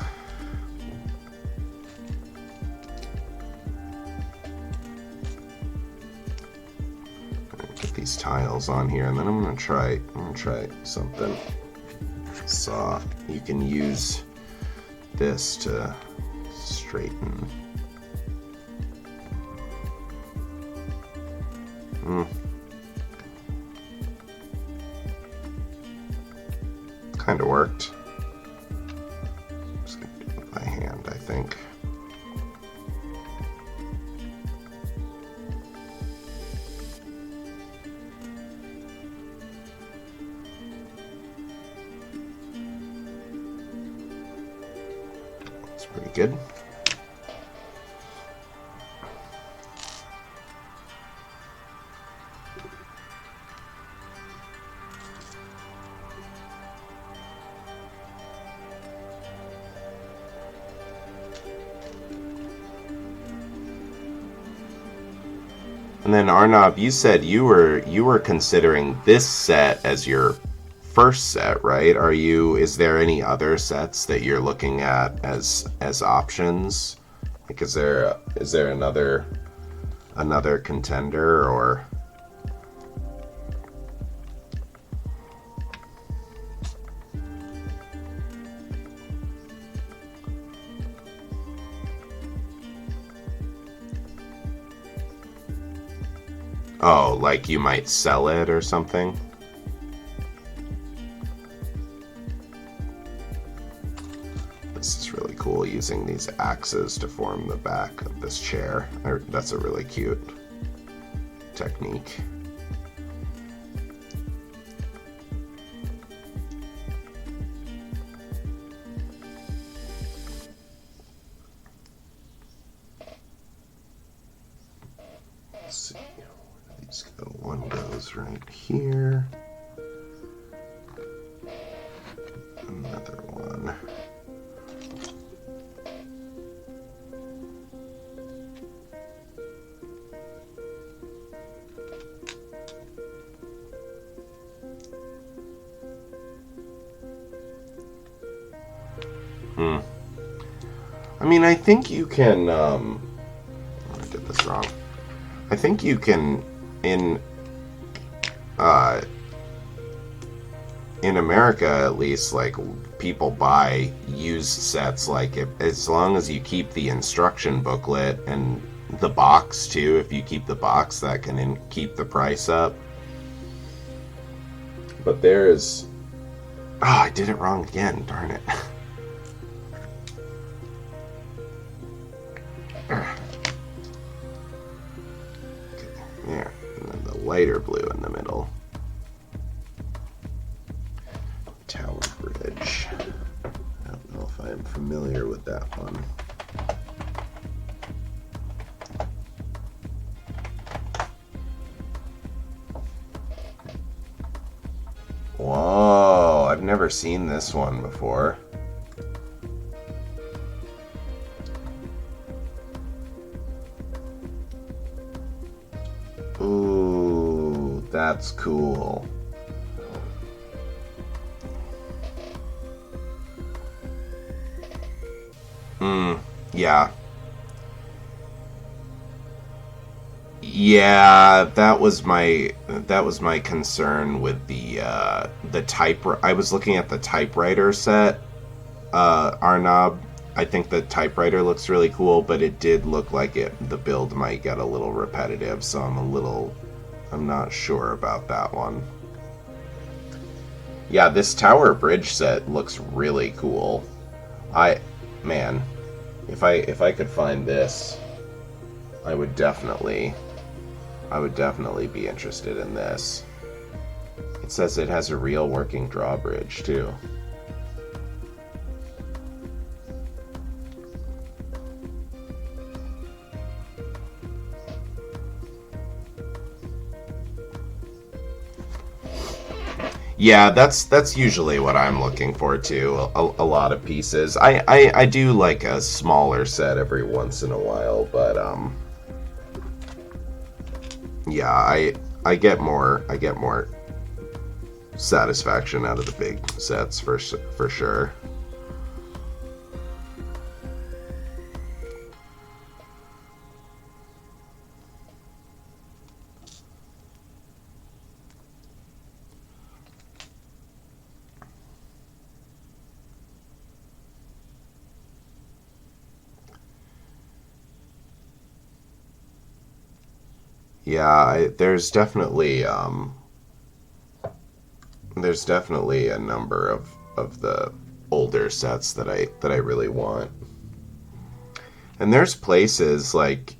Speaker 1: Get these tiles on here, and then I'm gonna try something. Saw. You can use this to straighten. Kind of worked. Just gonna do it with my hand, I think. That's pretty good. And then Arnab, you said you were considering this set as your first set, right? Is there any other sets that you're looking at as options? Like, is there another contender, or? Oh, like you might sell it or something? This is really cool, using these axes to form the back of this chair. That's a really cute technique. Let's see. These go. One goes right here. Another one. I mean, I think you can, I did this wrong. I think you can, in America at least, like, people buy used sets, like, as long as you keep the instruction booklet and the box too. If you keep the box, that can keep the price up. But there's, I did it wrong again, darn it. There, and then the lighter blue in the middle. Tower Bridge. I don't know if I am familiar with that one. Whoa, I've never seen this one before. Ooh, that's cool. Yeah. Yeah, that was my concern with the I was looking at the typewriter set, Arnab. I think the typewriter looks really cool, but it did look like the build might get a little repetitive, so I'm not sure about that one. Yeah, this Tower Bridge set looks really cool. Man, if I could find this, I would definitely I would definitely be interested in this. It says it has a real working drawbridge, too. Yeah, that's usually what I'm looking for too. A lot of pieces. I do like a smaller set every once in a while, but yeah, I get more satisfaction out of the big sets for sure. Yeah, there's definitely a number of the older sets that I really want. And there's places like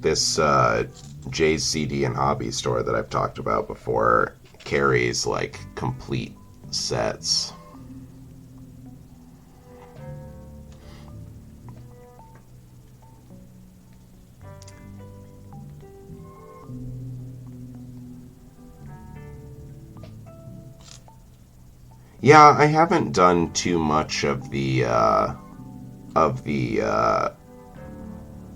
Speaker 1: this Jay's CD and Hobby store that I've talked about before carries like complete sets. Yeah, I haven't done too much of the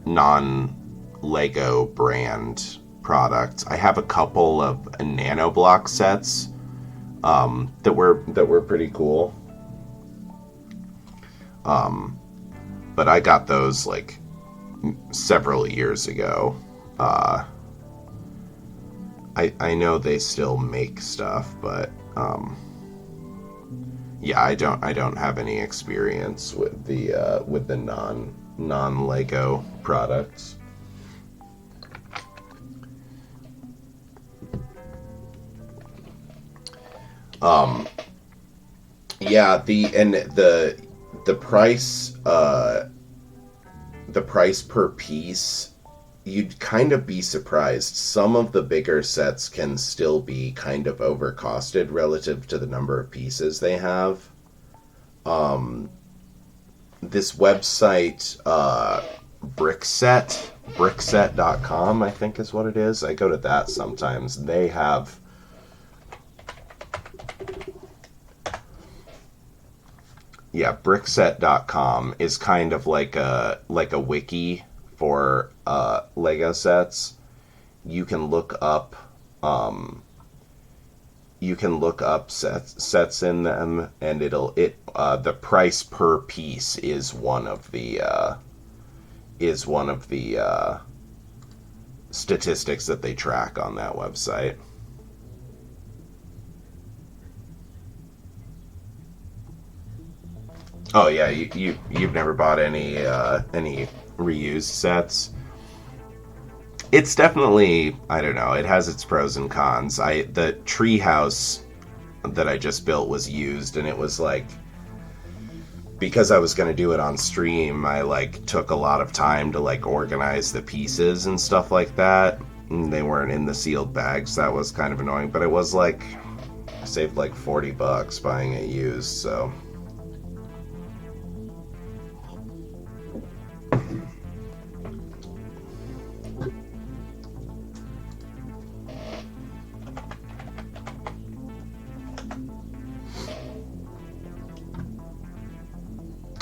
Speaker 1: non Lego brand products. I have a couple of nano block sets that were pretty cool. Um, but I got those like several years ago. Uh, I know they still make stuff, but yeah, I don't have any experience with the non Lego products. Um, yeah, the price the price per piece, you'd kind of be surprised. Some of the bigger sets can still be kind of overcosted relative to the number of pieces they have. Um, this website, brickset.com, I think is what it is. I go to that sometimes. They have, yeah, brickset.com is kind of like a wiki for Lego sets. You can look up sets in them, and the price per piece is one of the statistics that they track on that website. Oh yeah, you've never bought any reused sets? It's definitely, I don't know, it has its pros and cons. The treehouse that I just built was used, and it was like, because I was going to do it on stream, I like took a lot of time to like organize the pieces and stuff like that. And they weren't in the sealed bags. That was kind of annoying, but it was like I saved like $40 buying it used, so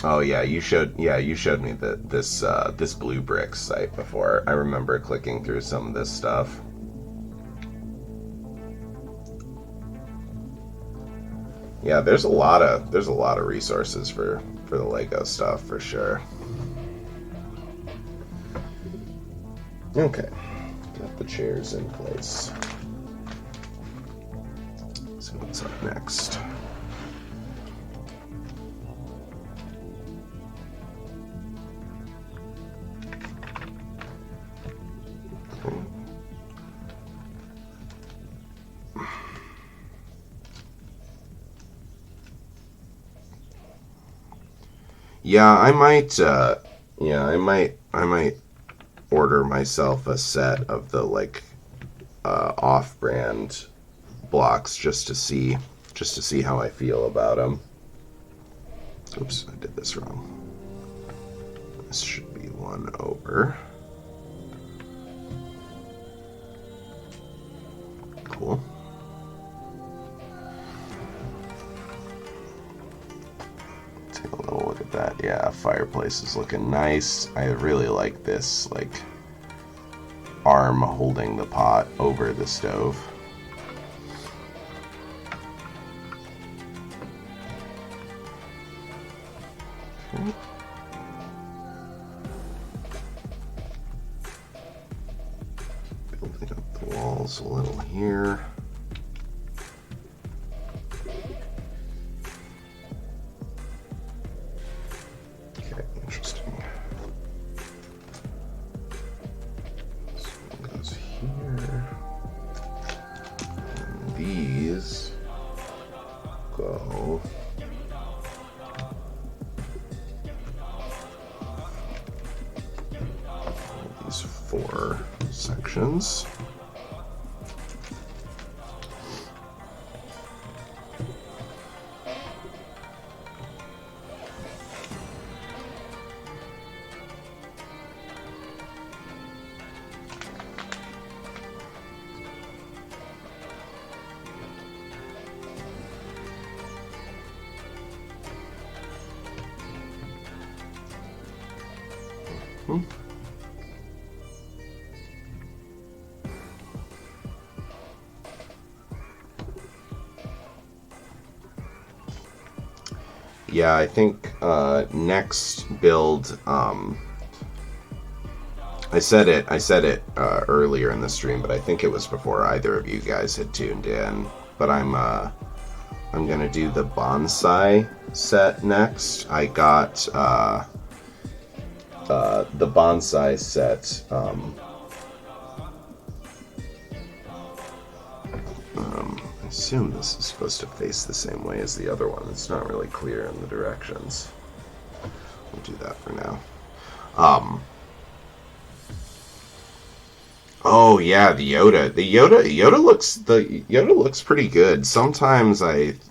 Speaker 1: oh yeah, you showed me this Blue Bricks site before. I remember clicking through some of this stuff. Yeah, there's a lot of resources for the Lego stuff for sure. Okay, got the chairs in place. Let's see what's up next. Yeah, I might. Yeah, I might order myself a set of the like off-brand blocks just to see how I feel about them. Oops, I did this wrong. This should be one over. Cool. Take a little look at that. Yeah, fireplace is looking nice. I really like this, like, arm holding the pot over the stove. Okay. Building up the walls a little here. Okay, interesting. This one goes here. And these go these 4 sections. Yeah, I think next build. I said it earlier in the stream, but I think it was before either of you guys had tuned in. But I'm gonna do the bonsai set next. I got the bonsai set. I assume this is supposed to face the same way as the other one. It's not really clear in the directions. We'll do that for now. Oh yeah, the Yoda looks pretty good. Sometimes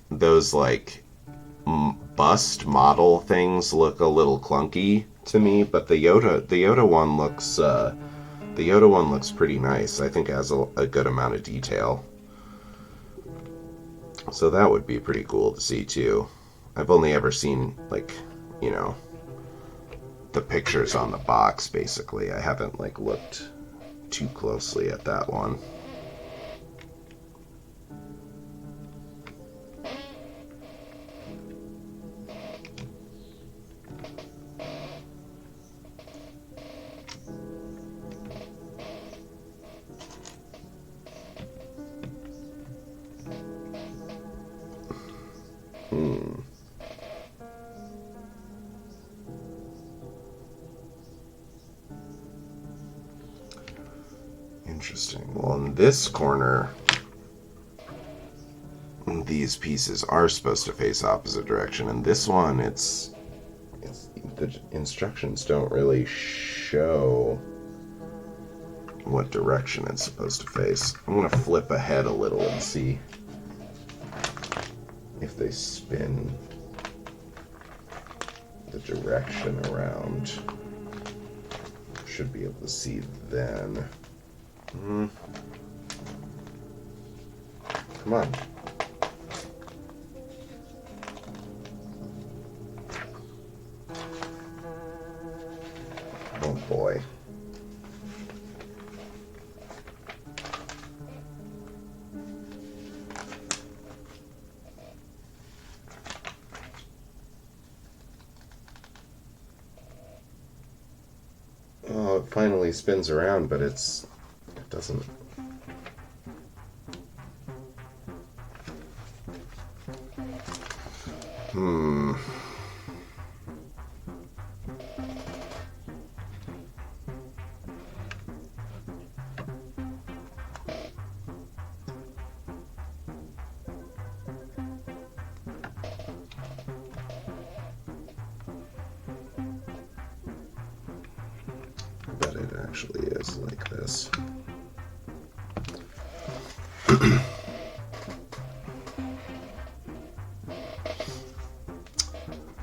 Speaker 1: those like bust model things look a little clunky to me, but the Yoda one looks pretty nice. I think it has a good amount of detail. So that would be pretty cool to see too. I've only ever seen, like, you know, the pictures on the box basically. I haven't like looked too closely at that one. Interesting. Well, in this corner, these pieces are supposed to face opposite direction, and this one, it's the instructions don't really show what direction it's supposed to face. I'm gonna flip ahead a little and see if they spin the direction around. Should be able to see then. Come on. Oh boy. Oh, it finally spins around, but it doesn't. bet it actually is like this.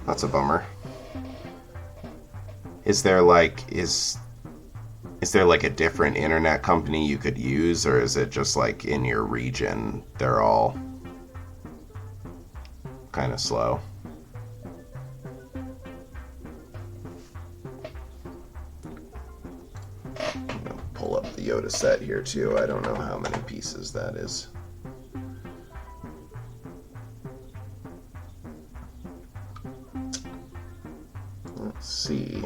Speaker 1: That's a bummer. Is there like a different internet company you could use, or is it just like in your region they're all kind of slow? I'm gonna pull up the Yoda set here too. I don't know how many pieces that is. Let's see.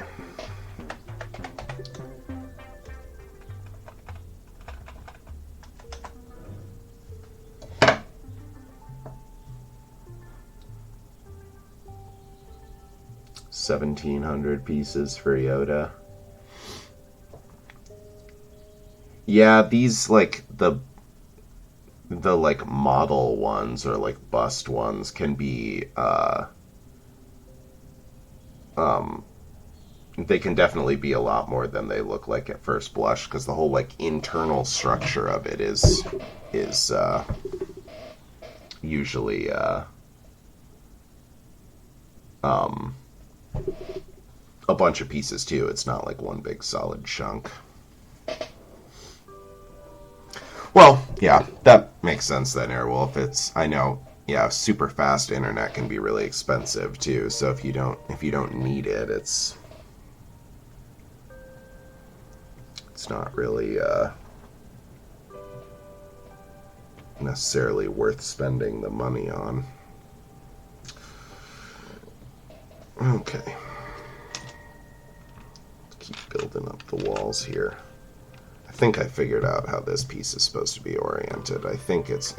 Speaker 1: $1,700 pieces for Yoda. Yeah, these like the like model ones or like bust ones can be they can definitely be a lot more than they look like at first blush, because the whole like internal structure of it is usually a bunch of pieces too. It's not like one big solid chunk. Well, yeah, that makes sense then, Airwolf. I know, yeah, super fast internet can be really expensive too. So if you don't need it, it's not really necessarily worth spending the money on. Okay. Keep building up the walls here. I think I figured out how this piece is supposed to be oriented. I think it's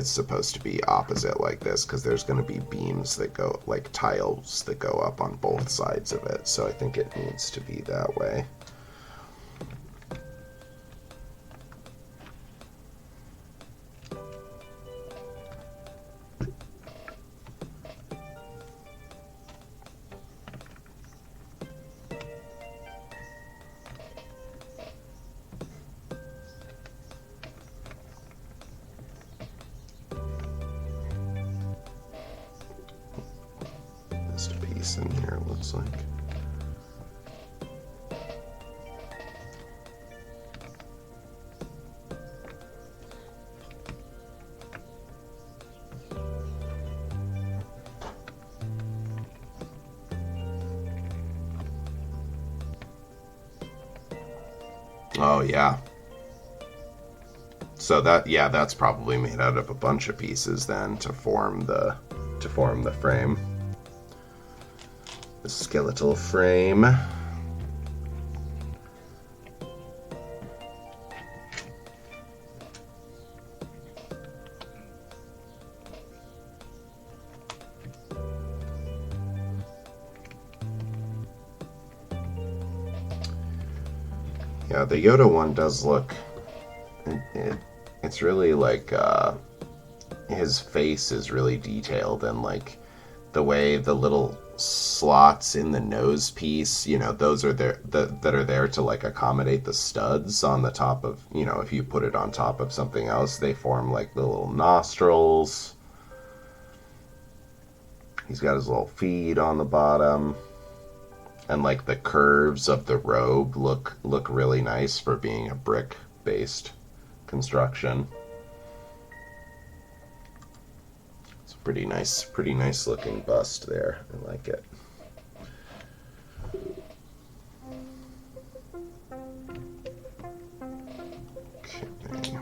Speaker 1: supposed to be opposite like this, because there's going to be beams that go, like tiles that go up on both sides of it. So I think it needs to be that way. In here, it looks like. Oh yeah. So that's probably made out of a bunch of pieces then to form the frame. The skeletal frame. Yeah, the Yoda one does look. It's really like his face is really detailed, and like the way the little slots in the nose piece, those are there that are there to like accommodate the studs on the top of, if you put it on top of something else, they form like the little nostrils. He's got his little feet on the bottom, and like the curves of the robe look really nice for being a brick based construction. Pretty nice looking bust there. I like it. Okay.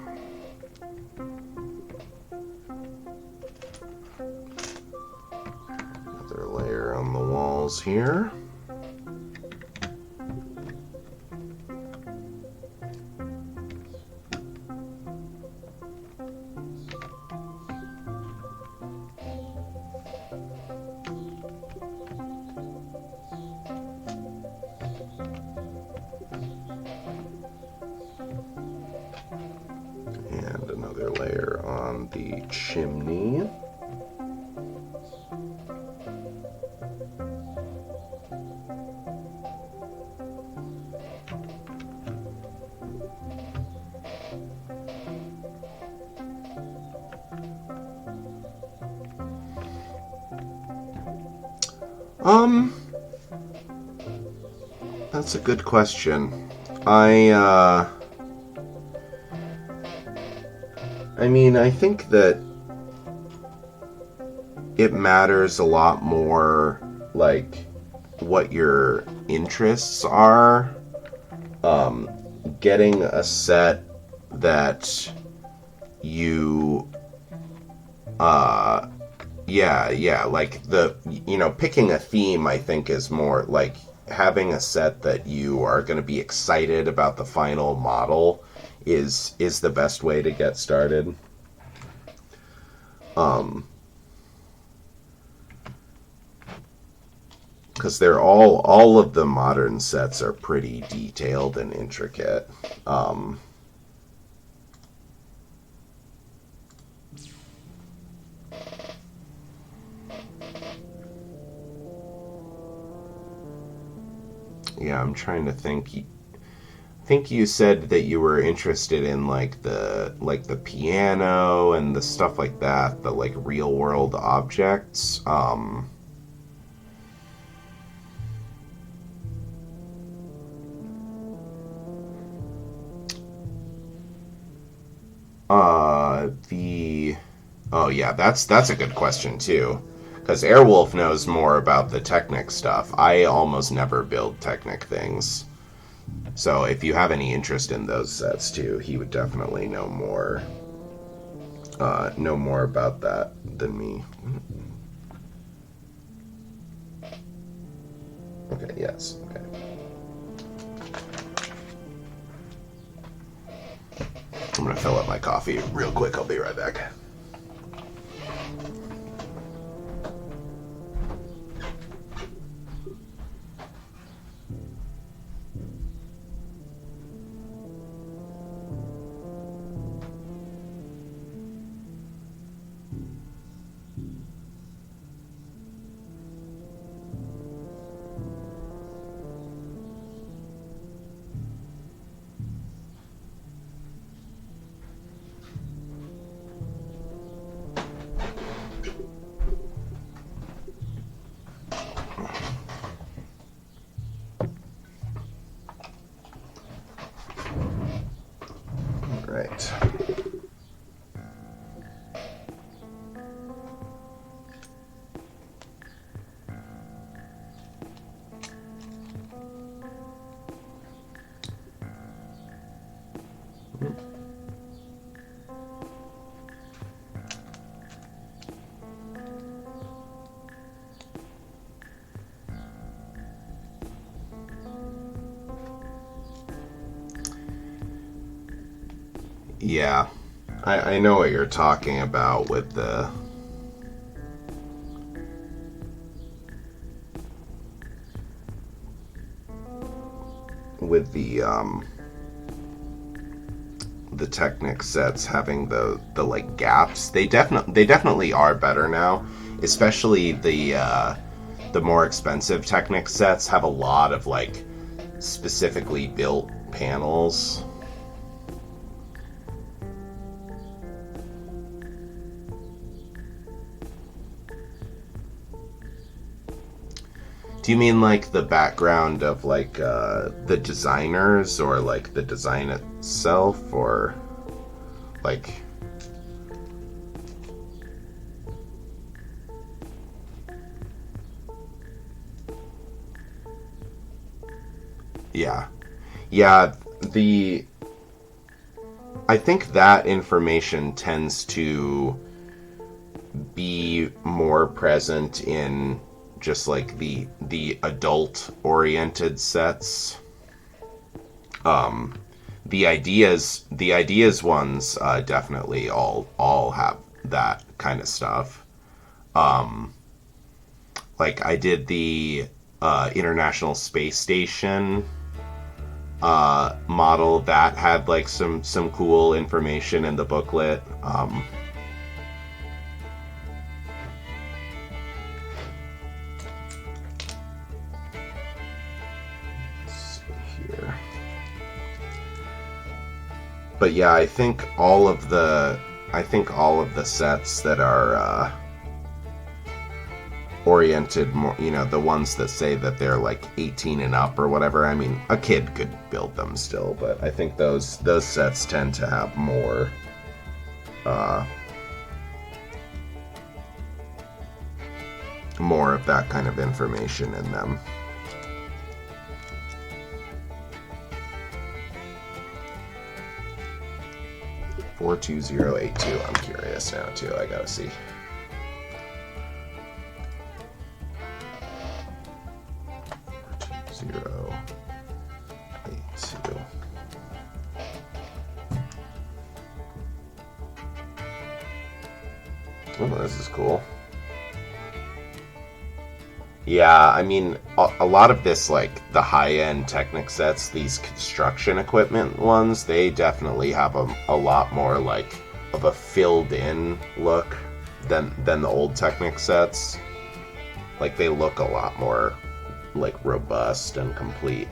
Speaker 1: Another layer on the walls here. Layer on the chimney. Um, that's a good question. I mean, I think that it matters a lot more, like, what your interests are. Getting a set that you, uh, yeah, like picking a theme, I think, is more like having a set that you are going to be excited about the final model is the best way to get started. Because they're all of the modern sets are pretty detailed and intricate. Um, yeah, I'm trying to think. I think you said that you were interested in like the piano and the stuff like that, the like real world objects. The Oh yeah, that's a good question too, because Airwolf knows more about the Technic stuff. I almost never build Technic things, so if you have any interest in those sets too, he would definitely know more about that than me. Okay, yes, okay. I'm gonna fill up my coffee real quick. I'll be right back. Right. Yeah, I know what you're talking about with the Technic sets having the like gaps. They definitely are better now, especially the more expensive Technic sets have a lot of like specifically built panels. Do you mean like the background of like the designers or like the design itself or like yeah. Yeah, the I think that information tends to be more present in just like the adult oriented sets. The ideas ones definitely all have that kind of stuff. Like I did the International Space Station model that had like some cool information in the booklet. Let's see here. But yeah, I think all of the sets that are oriented more, the ones that say that they're like 18 and up or whatever. I mean, a kid could build them still, but I think those sets tend to have more more of that kind of information in them. $42082. I'm curious now too. I gotta see. Oh, this is cool. Yeah, I mean, a lot of this, like, the high-end Technic sets, these construction equipment ones, they definitely have a lot more, like, of a filled-in look than the old Technic sets. Like, they look a lot more, like, robust and complete.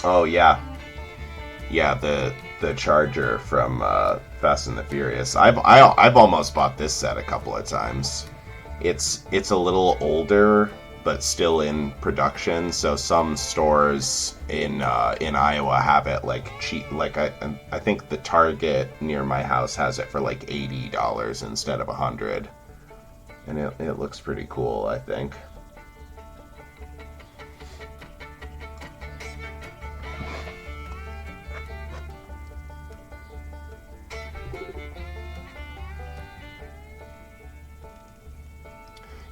Speaker 1: Oh yeah, the Charger from Fast and the Furious. I've almost bought this set a couple of times. It's a little older, but still in production. So some stores in Iowa have it like cheap. Like I think the Target near my house has it for like $80 instead of $100, and it looks pretty cool, I think.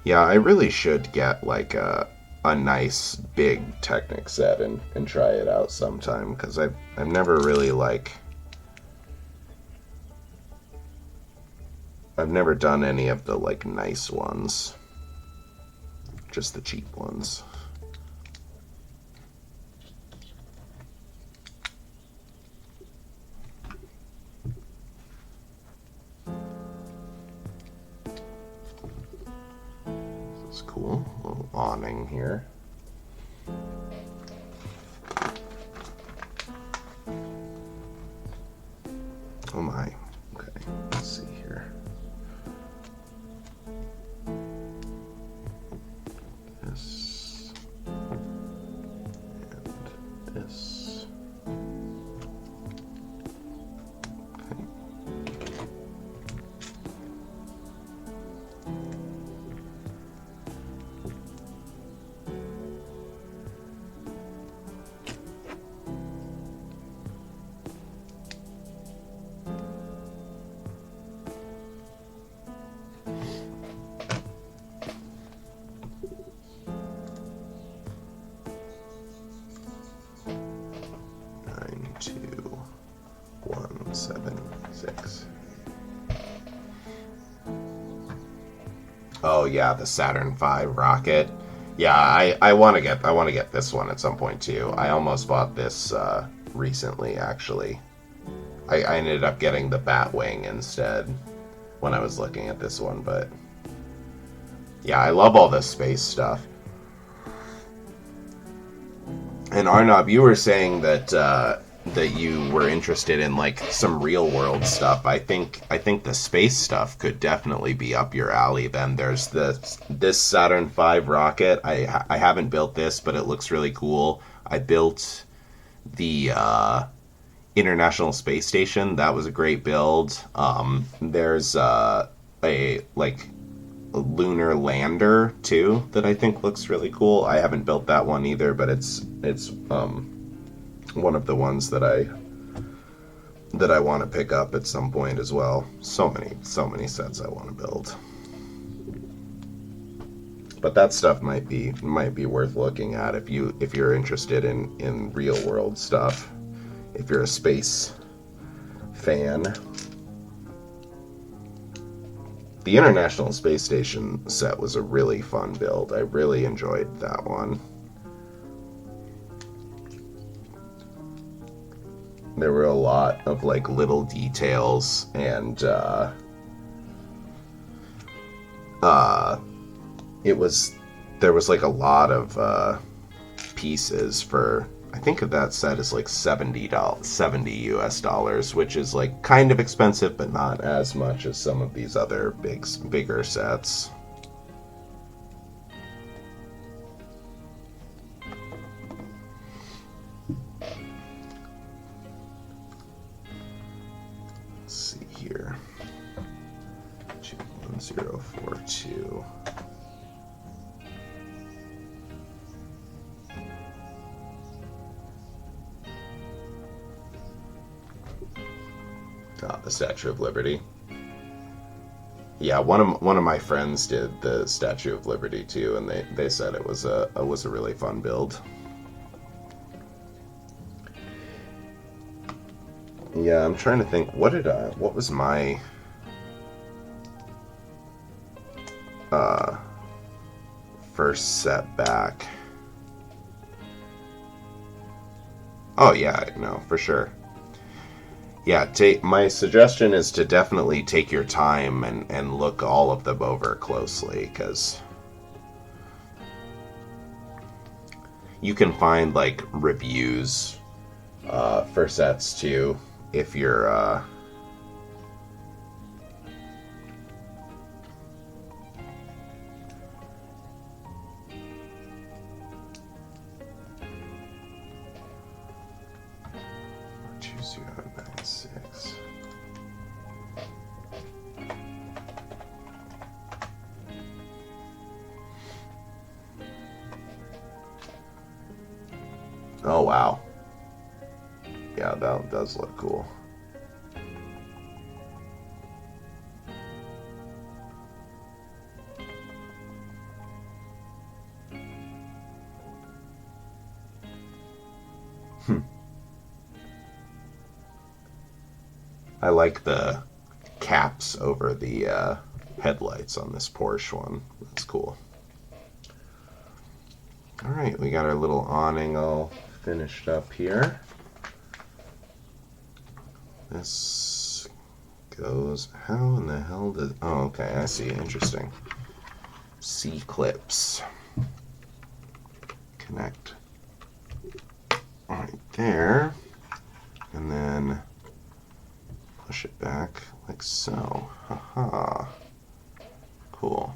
Speaker 1: Yeah, I really should get like a nice big Technic set and try it out sometime, because I've never really I've never done any of the like nice ones, just the cheap ones. Cool little awning here. Oh my. Okay, let's see here. This and this. Okay. Oh yeah, the Saturn V rocket. Yeah, I want to get this one at some point too. I almost bought this recently, actually. I ended up getting the Batwing instead when I was looking at this one, but yeah, I love all this space stuff. And Arnab, you were saying that that you were interested in like some real world stuff. I think the space stuff could definitely be up your alley. Then there's this Saturn V rocket. I haven't built this, but it looks really cool. I built the International Space Station. That was a great build. There's a like a lunar lander too that I think looks really cool. I haven't built that one either, but it's one of the ones that I want to pick up at some point as well. So many sets I want to build. But that stuff might be worth looking at if you're interested in real world stuff. If you're a space fan. The International Space Station set was a really fun build. I really enjoyed that one. There were a lot of like little details and there was like a lot of pieces for, I think that set is like $70, $70 US dollars, which is like kind of expensive, but not as much as some of these other bigger sets. Let's see here. 21042. The Statue of Liberty. Yeah, one of my friends did the Statue of Liberty too, and they said it was a really fun build. Yeah, I'm trying to think. What was my first set back? Oh yeah, no, for sure. Yeah, my suggestion is to definitely take your time and look all of them over closely, because you can find like reviews for sets too if you're Oh, wow. Yeah, that does look cool. I like the caps over the headlights on this Porsche one. That's cool. Alright, we got our little awning all finished up here. This goes... How in the hell does... Oh, okay, I see. Interesting. C-clips. Connect right there. And then push it back like so. Haha. Cool.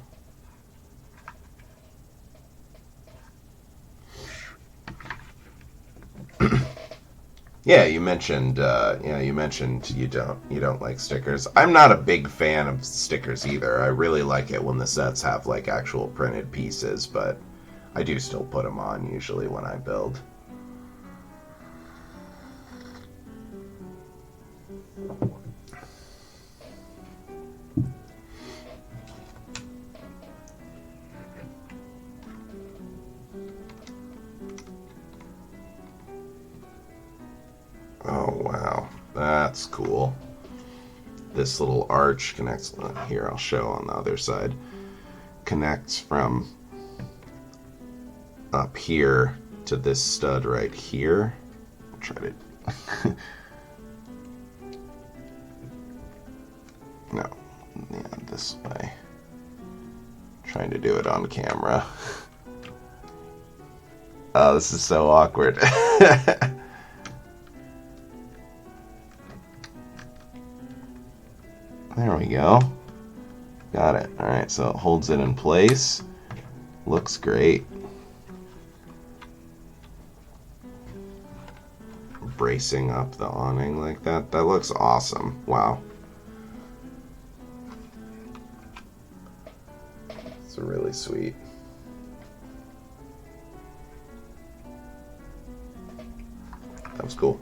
Speaker 1: Yeah, you mentioned you don't like stickers. I'm not a big fan of stickers either. I really like it when the sets have like actual printed pieces, but I do still put them on usually when I build. Oh, wow. That's cool. This little arch connects... Here, I'll show on the other side. Connects from up here to this stud right here. I'll try to... No. Yeah, this way. Trying to do it on camera. Oh, this is so awkward. There we go. Got it. Alright, so it holds it in place. Looks great. Bracing up the awning like that. That looks awesome. Wow. It's really sweet. That was cool.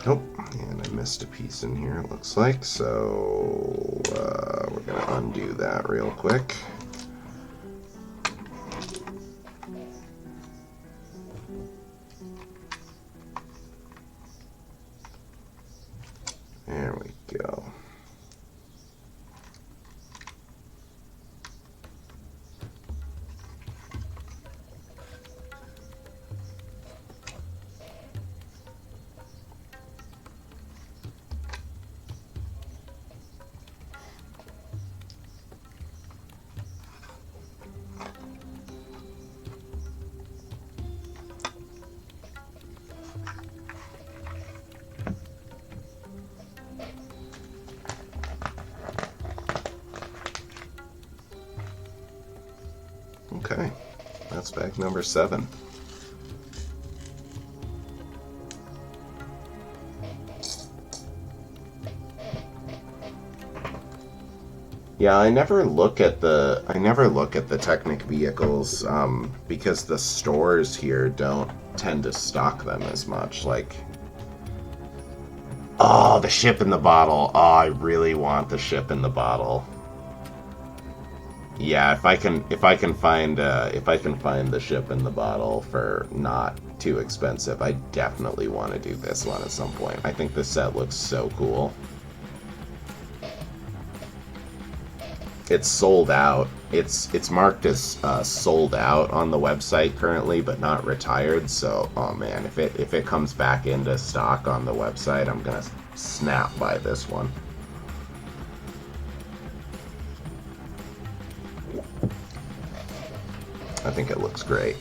Speaker 1: Oh, and I missed a piece in here, it looks like, so we're going to undo that real quick. There we go. That's bag number 7. Yeah, I never look at the Technic vehicles because the stores here don't tend to stock them as much. Like, oh, the ship in the bottle. Oh, I really want the ship in the bottle. Yeah, if I can find the ship in the bottle for not too expensive, I definitely want to do this one at some point. I think this set looks so cool. It's sold out. It's marked as sold out on the website currently, but not retired. So, oh man, if it comes back into stock on the website, I'm gonna snap by this one. I think it looks great.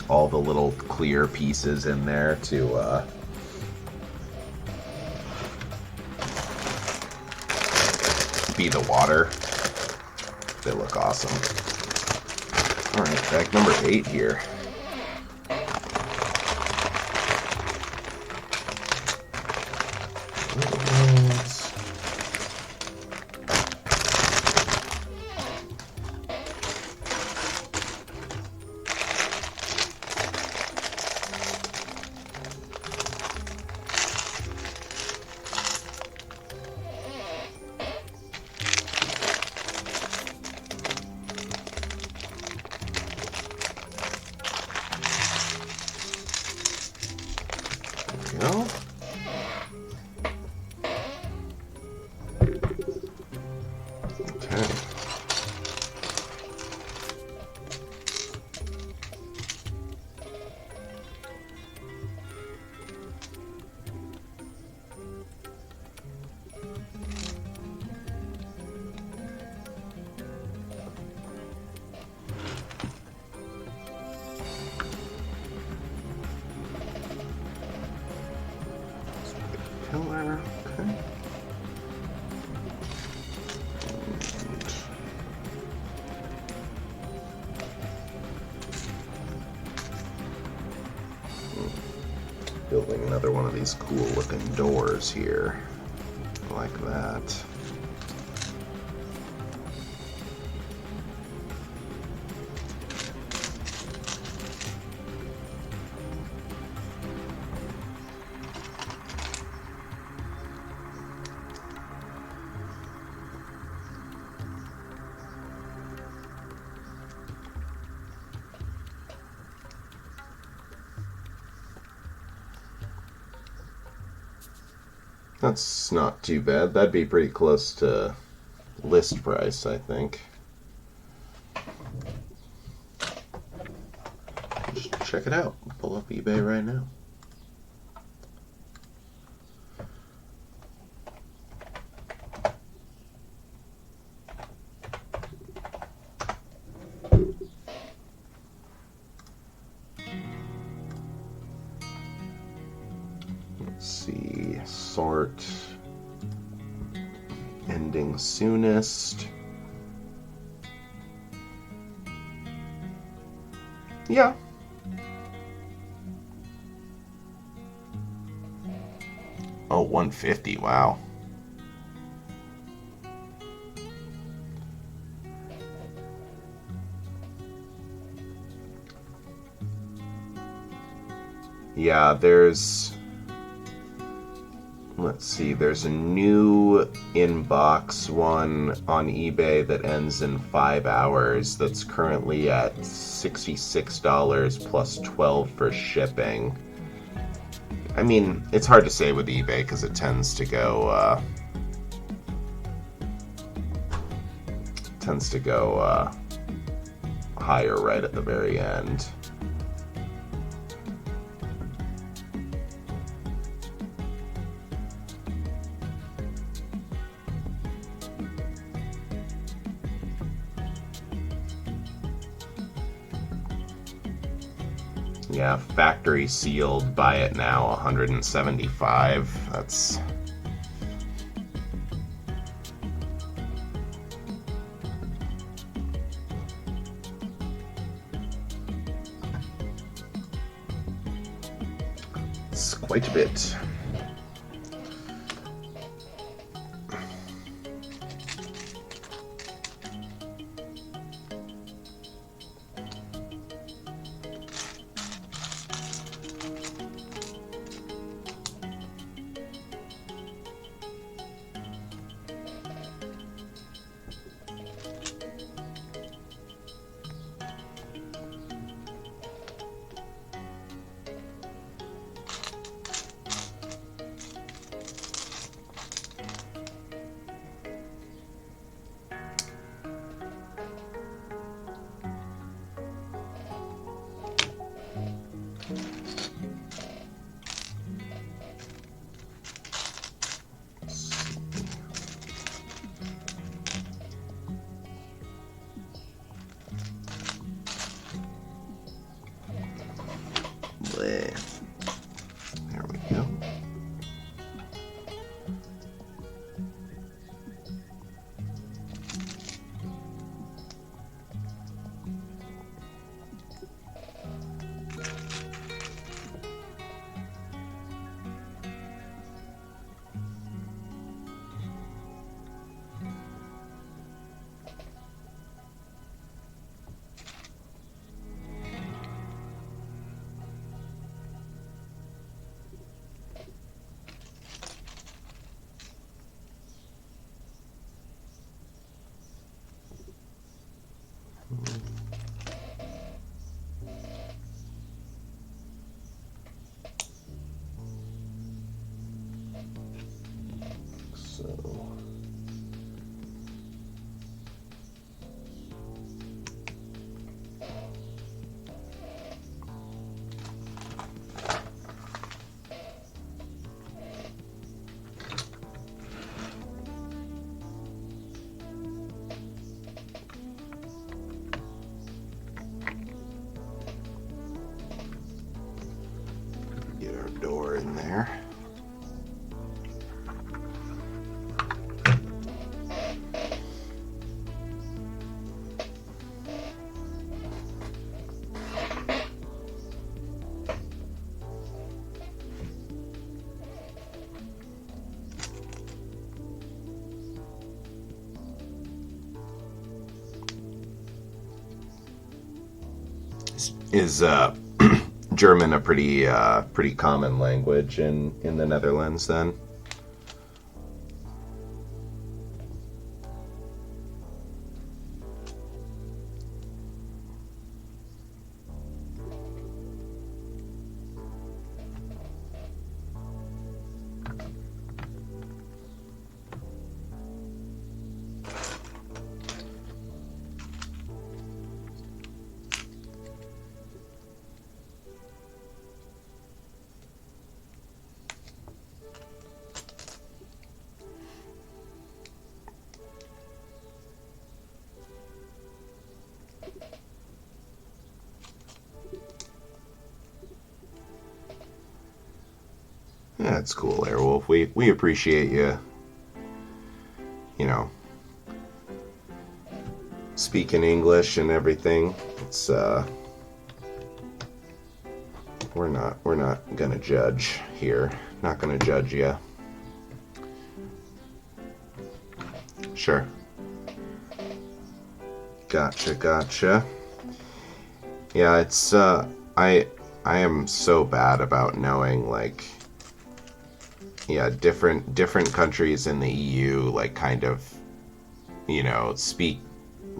Speaker 1: All the little clear pieces in there to be the water. They look awesome. Alright, bag number 8 here. No? Okay. Pillar, okay. Building another one of these cool looking doors here. Like that. That's not too bad. That'd be pretty close to list price, I think. Just check it out. Pull up eBay right now. Let's see, sort, ending soonest. Yeah. Oh, 150, wow. Yeah, let's see, there's a new inbox one on eBay that ends in 5 hours that's currently at $66 plus 12 for shipping. I mean, it's hard to say with eBay because it tends to go higher right at the very end. Yeah, factory sealed, buy it now, 175. That's... It's quite a bit. There we go. Get our door in there. Is German a pretty common language in the Netherlands then? Yeah, that's cool, Airwolf. We appreciate you, you know, speaking English and everything. It's we're not gonna judge here. Not gonna judge you. Sure. Gotcha. Yeah, it's I am so bad about knowing, like, yeah, different countries in the EU, like, kind of, you know, speak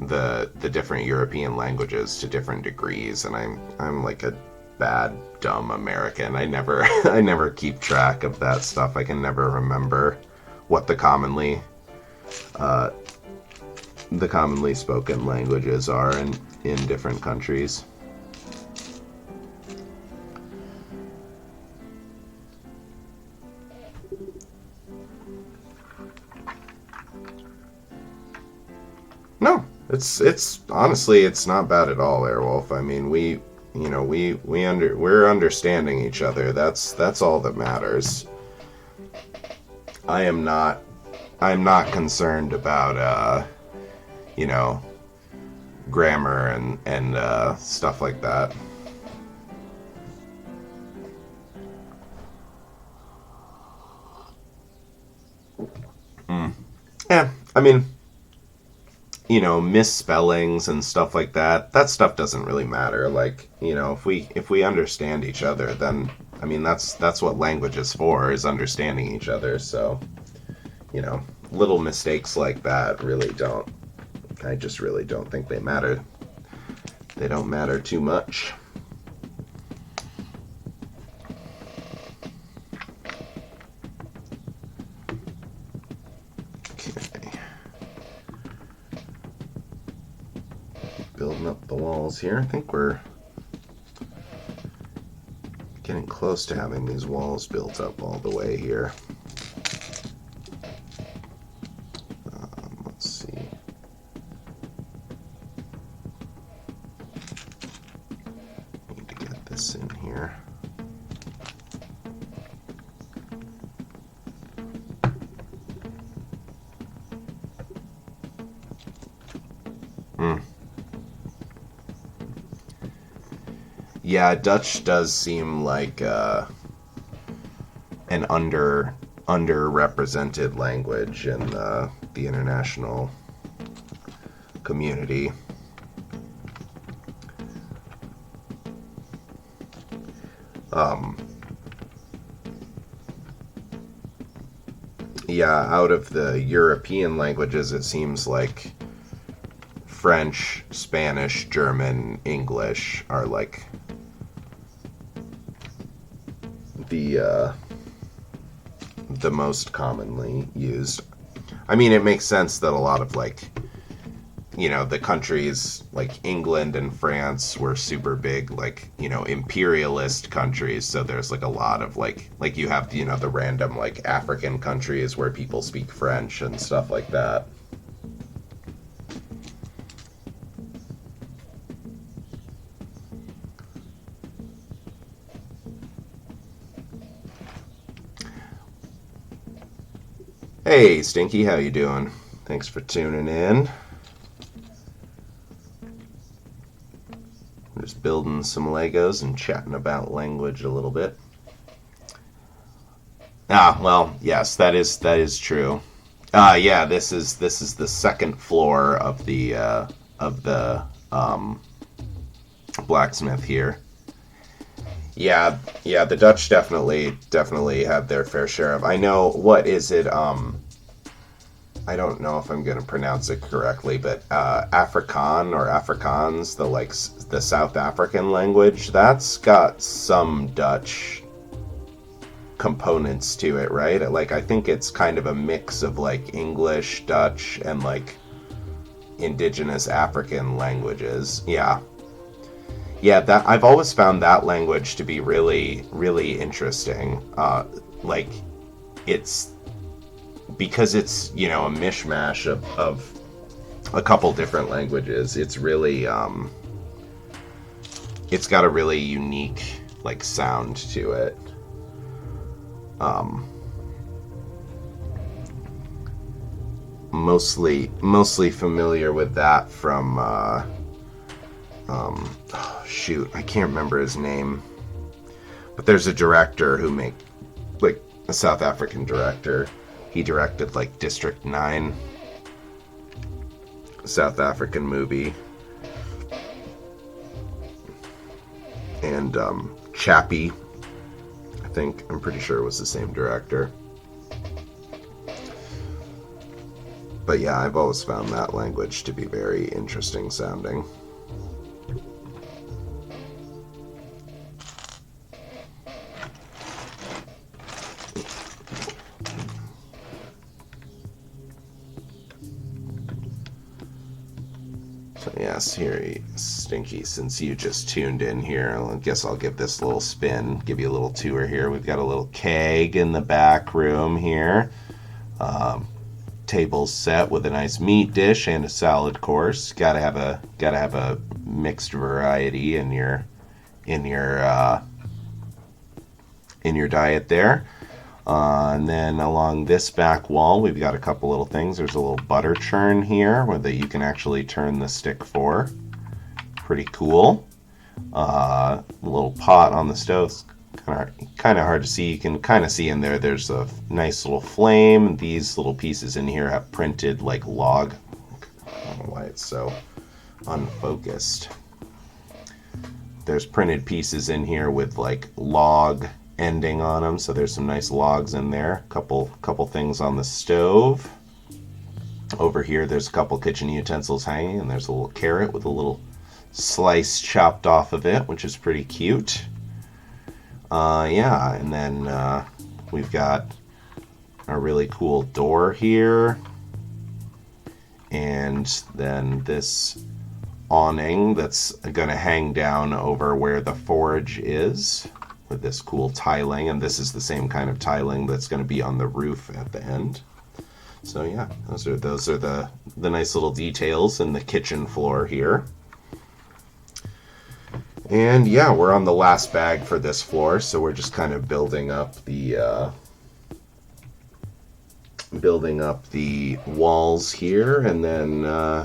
Speaker 1: the different European languages to different degrees, and I'm like a bad dumb American. I never keep track of that stuff. I can never remember what the commonly spoken languages are in different countries. No, it's honestly, it's not bad at all, Airwolf. I mean, we're understanding each other. That's all that matters. I'm not concerned about grammar and stuff like that. I mean, misspellings and stuff like that. That stuff doesn't really matter. Like, if we understand each other, then I mean that's what language is for, is understanding each other. So, little mistakes like that really don't. I just really don't think they matter. They don't matter too much. Okay. Building up the walls here. I think we're getting close to having these walls built up all the way here. Let's see. Need to get this in here. Yeah, Dutch does seem like an underrepresented language in the international community. Yeah, out of the European languages, it seems like French, Spanish, German, English are like the most commonly used. I mean, it makes sense that a lot of the countries like England and France were super big, imperialist countries. So there's a lot of like you have, the random African countries where people speak French and stuff like that. Hey, Stinky, how you doing? Thanks for tuning in. I'm just building some Legos and chatting about language a little bit. Well, yes, that is true. Yeah, this is the second floor of the blacksmith here. Yeah, the Dutch definitely had their fair share of. I know, what is it? I don't know if I'm going to pronounce it correctly, but Afrikaan or Afrikaans, the South African language, that's got some Dutch components to it, right? I think it's kind of a mix of English, Dutch, and indigenous African languages. Yeah, that I've always found that language to be really, really interesting. It's because it's a mishmash of a couple different languages. It's really it's got a really unique sound to it. Mostly familiar with that from shoot, I can't remember his name, but there's a director who a South African director. He directed District 9, a South African movie, and Chappie, I'm pretty sure it was the same director. But yeah, I've always found that language to be very interesting sounding. So yes, here, Stinky, since you just tuned in here, I guess I'll give this a little spin, give you a little tour here. We've got a little keg in the back room here. Table's set with a nice meat dish and a salad course. Gotta have a mixed variety in your diet there. And then along this back wall, we've got a couple little things. There's a little butter churn here where you can actually turn the stick for. Pretty cool. A little pot on the stove. kind of hard to see. You can kind of see in there. There's a nice little flame. These little pieces in here have printed like log. I don't know why it's so unfocused. There's printed pieces in here with like log ending on them, so there's some nice logs in there. Couple things on the stove. Over here there's a couple kitchen utensils hanging, and there's a little carrot with a little slice chopped off of it, which is pretty cute. Yeah, and then we've got a really cool door here, and then this awning that's gonna hang down over where the forge is with this cool tiling, and this is the same kind of tiling that's gonna be on the roof at the end. So yeah, those are the nice little details in the kitchen floor here. And yeah, we're on the last bag for this floor, so we're just kind of building up the walls here, and then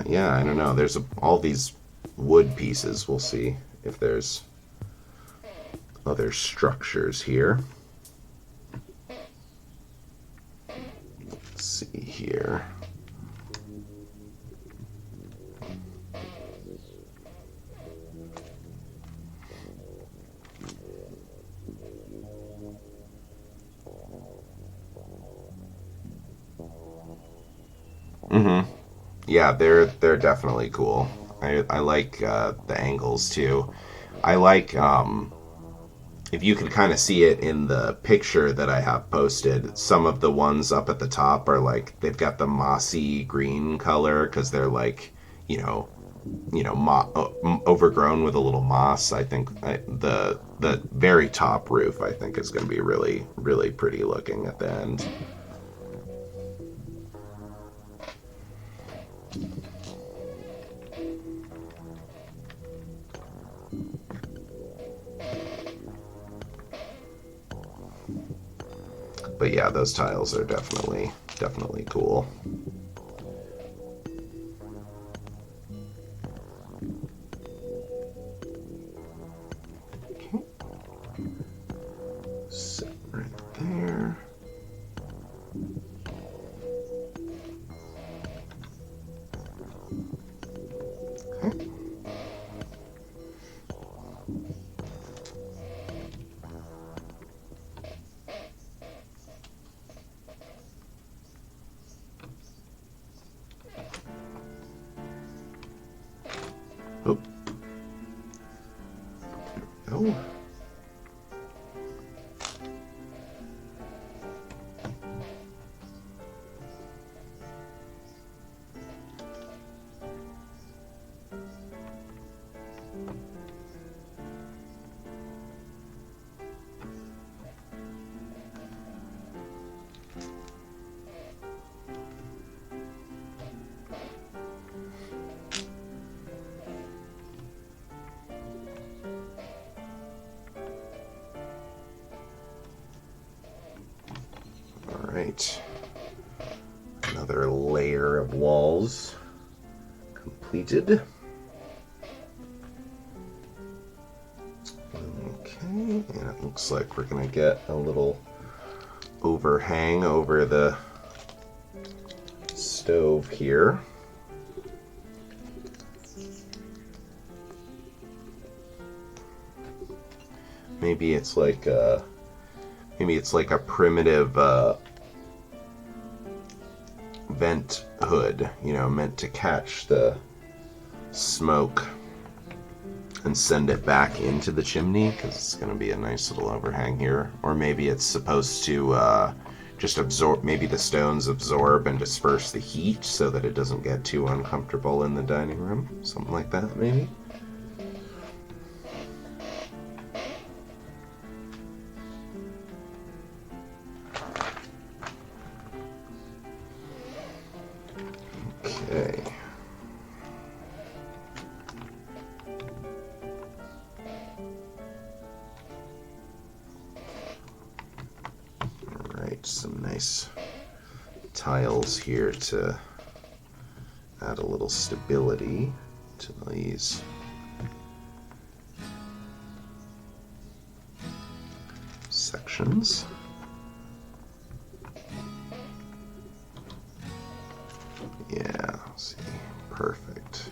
Speaker 1: yeah, I don't know. There's all these wood pieces. We'll see if there's other structures here. Let's see here. Yeah, they're definitely cool. I like the angles too. I like if you can kind of see it in the picture that I have posted. Some of the ones up at the top are like they've got the mossy green color because they're like overgrown with a little moss. I think the very top roof I think is going to be really pretty looking at the end. But yeah, those tiles are definitely cool. Okay. Sit right there. Okay. Oh. Oh. Right. Another layer of walls completed. Okay, and it looks like we're gonna get a little overhang over the stove here. Maybe it's like a primitive vent hood, meant to catch the smoke and send it back into the chimney, because it's going to be a nice little overhang here. Or maybe it's supposed to just absorb, maybe the stones absorb and disperse the heat so that it doesn't get too uncomfortable in the dining room. Something like that, maybe. Okay. Alright, some nice tiles here to add a little stability to these. sections. Yeah, see, perfect.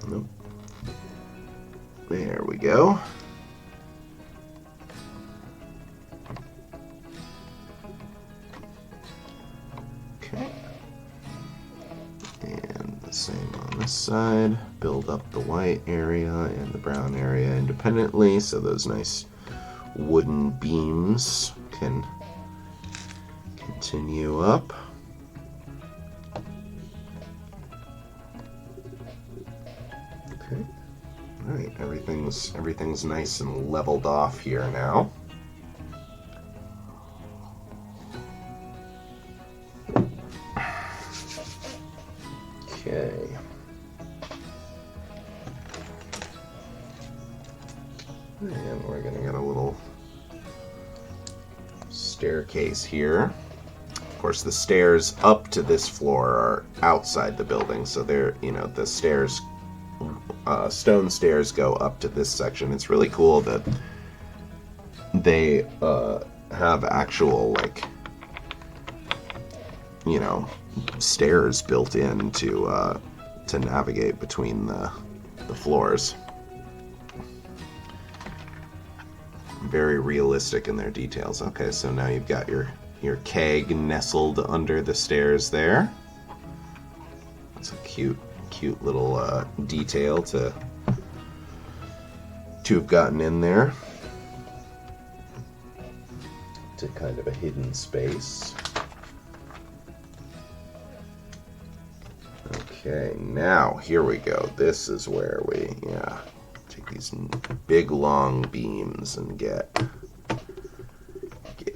Speaker 1: Nope. There we go. Okay. And the same on this side. Build up the white area and the brown area independently so those nice wooden beams can continue up. Okay. All right, everything's nice and leveled off here now. Okay. And we're gonna get a little staircase here. Of course, the stairs up to this floor are outside the building, so they're, the stairs, stone stairs go up to this section. It's really cool that they have actual, stairs built in to navigate between the floors. Very realistic in their details. Okay, so now you've got your keg nestled under the stairs there. That's a cute little detail to have gotten in there. To kind of a hidden space. Okay, now here we go. This is where we, take these big long beams and get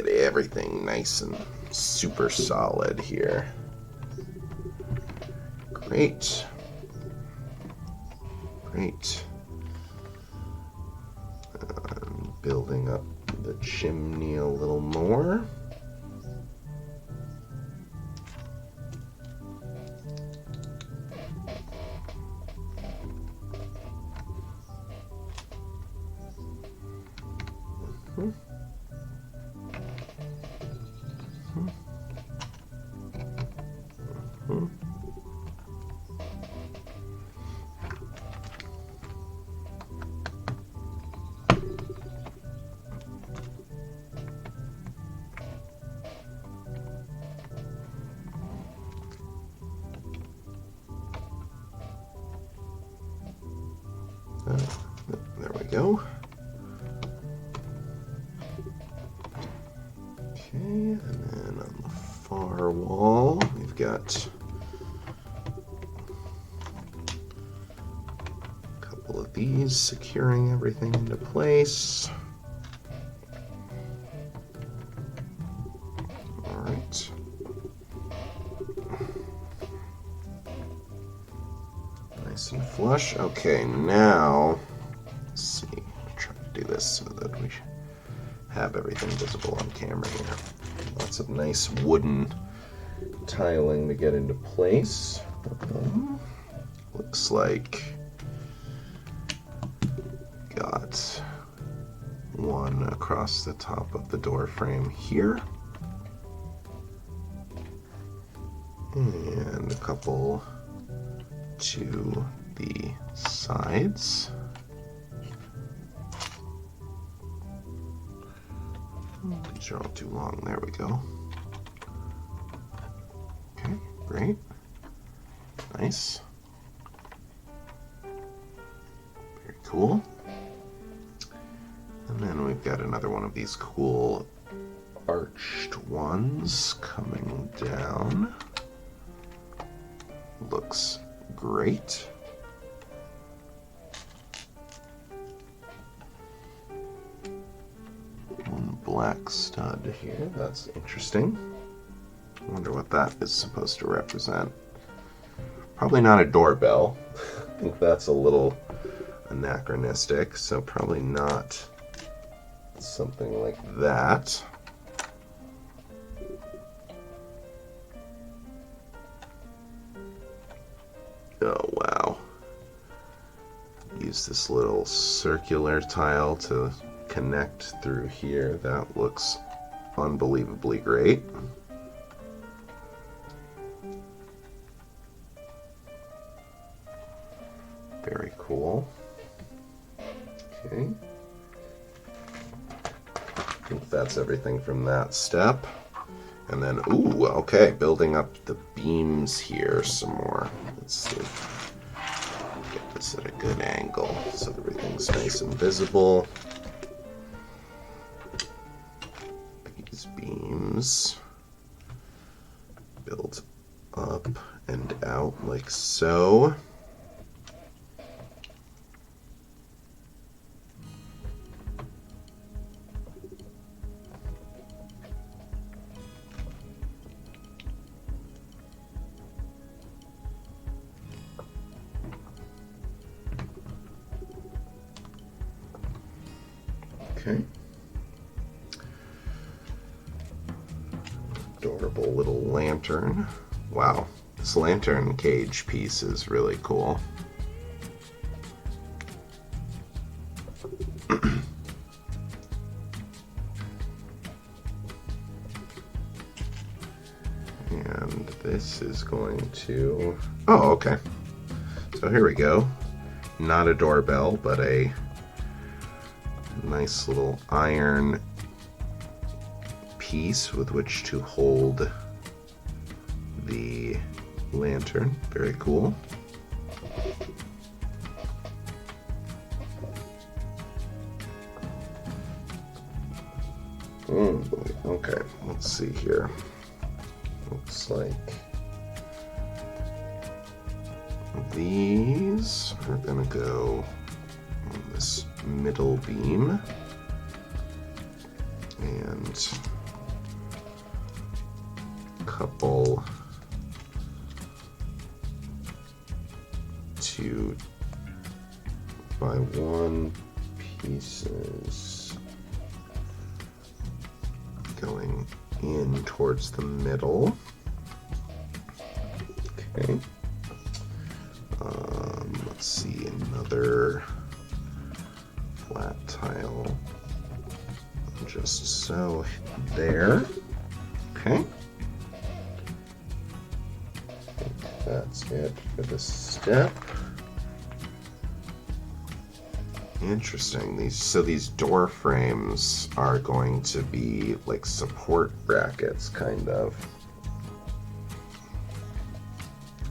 Speaker 1: everything nice and super solid here. Great. Building up the chimney a little more. There we go. Okay, and then on the far wall, we've got a couple of these securing everything into place. All right. Nice and flush. Okay, now let's see. Try to do this so that we have everything visible on camera here. Lots of nice wooden tiling to get into place. Looks like got one across the top of the door frame here. And a couple to the sides. These are all too long. There we go. Okay, great. Nice. Very cool. And then we've got another one of these cool arched ones coming down. Looks great. One black stud here. That's interesting. I wonder what that is supposed to represent. Probably not a doorbell. I think that's a little anachronistic, so probably not something like that. Oh wow. Use this little circular tile to connect through here. That looks unbelievably great. Very cool. Okay. I think that's everything from that step. And then, ooh, okay, building up the beams here some more. Let's see. Get this at a good angle so everything's nice and visible. These beams build up and out like so. Okay. Adorable little lantern. Wow, this lantern cage piece is really cool. And this is going to... Oh, okay. So here we go. Not a doorbell, but a nice little iron piece with which to hold the lantern. Very cool. Oh boy. Okay, let's see here. Looks like these are gonna go on this middle beam, and a couple 2x1 pieces going in towards the middle. Okay. Let's see, another flat tile, just so there. Okay. I think that's it for this step. Interesting. These door frames are going to be like support brackets, kind of.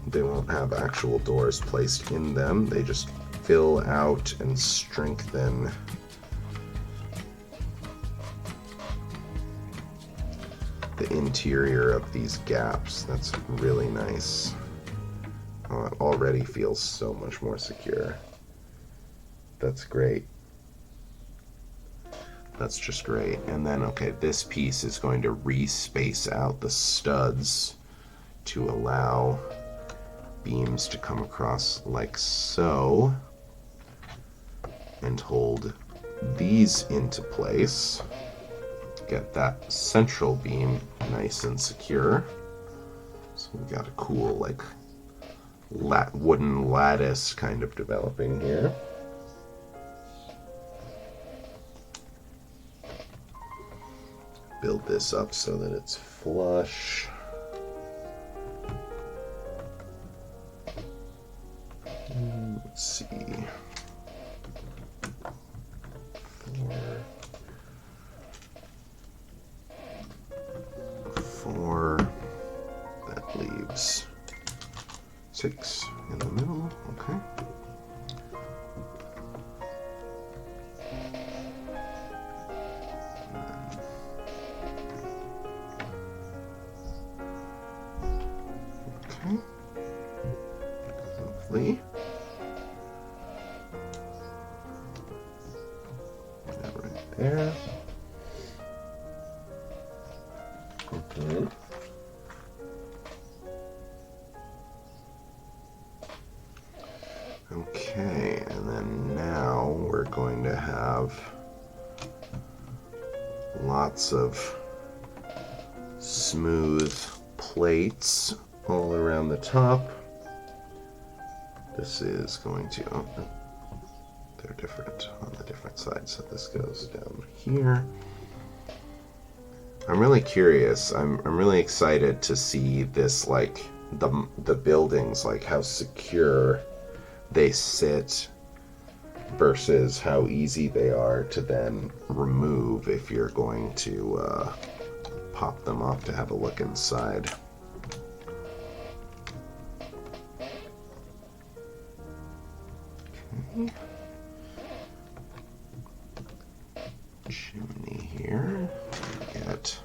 Speaker 1: They won't have actual doors placed in them. They just fill out and strengthen the interior of these gaps. That's really nice. Oh, it already feels so much more secure. That's great. That's just great. And then, okay, this piece is going to re-space out the studs to allow beams to come across like so and hold these into place. Get that central beam nice and secure. So we've got a cool like wooden lattice kind of developing here. Build this up so that it's flush. Let's see. 4. That leaves 6 in the middle. Okay. Okay. Lovely. There. Okay, and then now we're going to have lots of smooth plates all around the top. This is going to, oh, they're different on the different sides, so this goes down here. I'm really curious. I'm really excited to see this, like the buildings, like how secure they sit versus how easy they are to then remove if you're going to pop them off to have a look inside. Okay. Chimney here. Get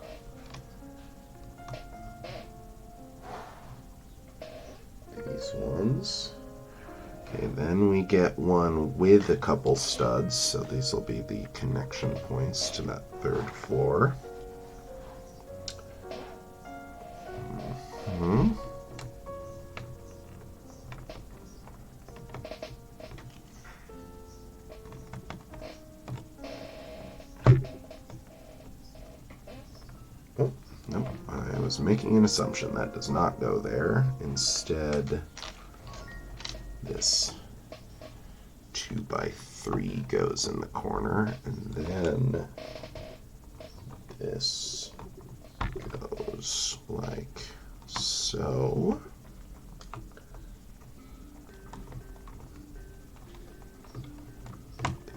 Speaker 1: these ones. Okay, then we get one with a couple studs, so these will be the connection points to that third floor. Mm-hmm. Oh, no, I was making an assumption that does not go there. Instead, this 2x3 goes in the corner, and then this goes like so.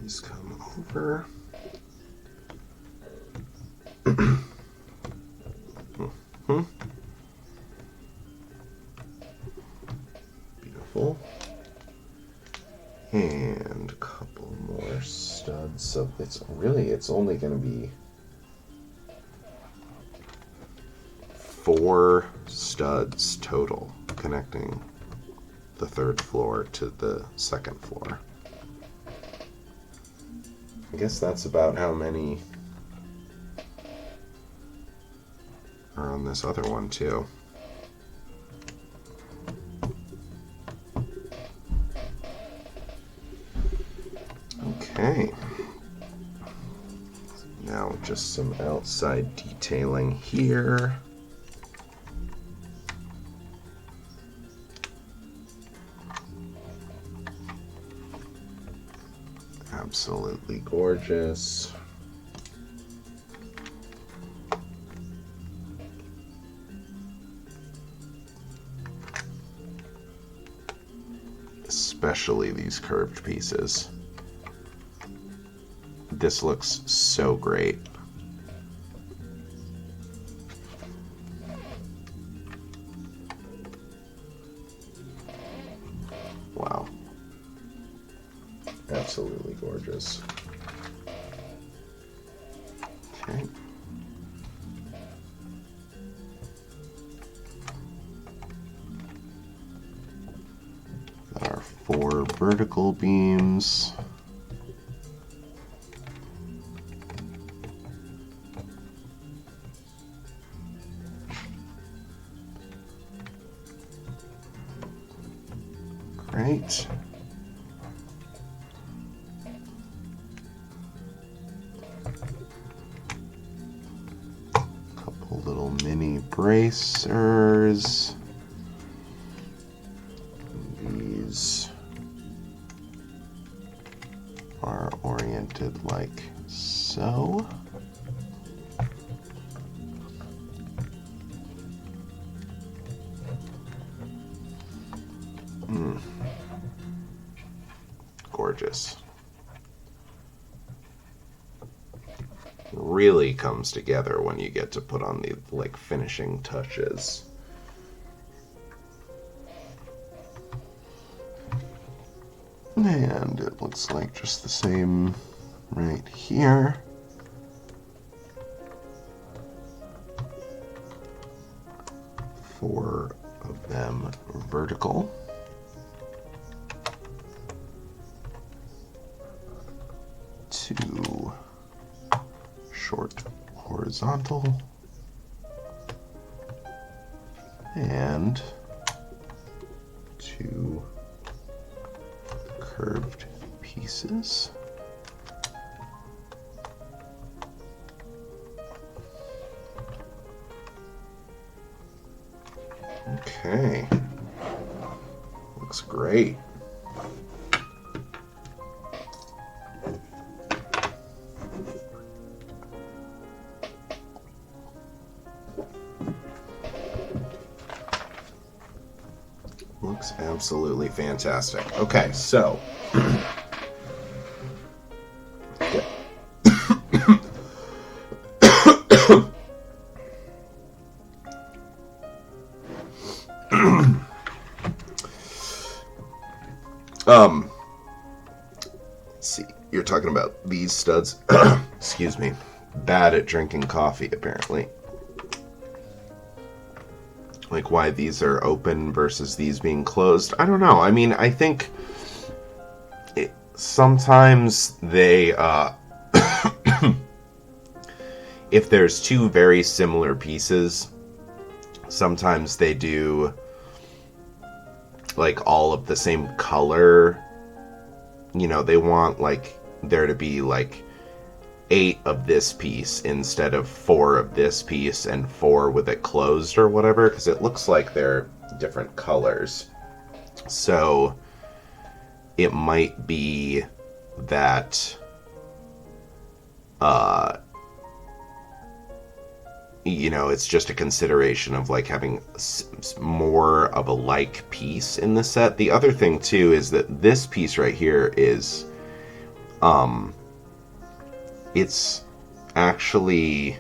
Speaker 1: These come over. Beautiful. And a couple more studs. So it's only going to be 4 studs total connecting the third floor to the second floor. I guess that's about how many are on this other one too. Okay. Now just some outside detailing here. Absolutely gorgeous. Especially these curved pieces. This looks so great. Wow. Absolutely gorgeous. Okay. Got our 4 vertical beams. Great. Couple little mini bracers. These are oriented like so. Gorgeous. Really comes together when you get to put on the like finishing touches. And it looks like just the same right here. 4 of them vertical. 2 short horizontal. And 2 curved pieces. Okay. Looks great. Looks absolutely fantastic. Okay, so let's see. You're talking about these studs. Excuse me. Bad at drinking coffee, apparently. Like why these are open versus these being closed. I don't know. I mean, I think sometimes they, if there's two very similar pieces, sometimes they do like all of the same color. You know, they want like there to be like 8 of this piece instead of 4 of this piece and 4 with it closed or whatever, because it looks like they're different colors. So it might be that you know, it's just a consideration of like having more of a like piece in the set. The other thing too is that this piece right here is it's actually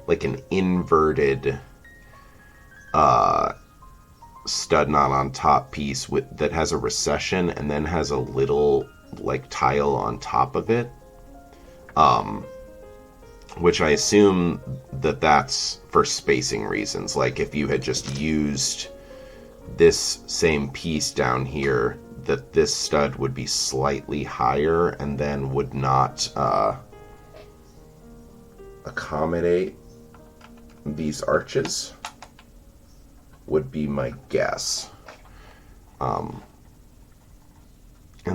Speaker 1: like an inverted stud knot on top piece with that has a recession and then has a little like tile on top of it, which I assume that that's for spacing reasons. Like if you had just used this same piece down here, that this stud would be slightly higher and then would not accommodate these arches, would be my guess. And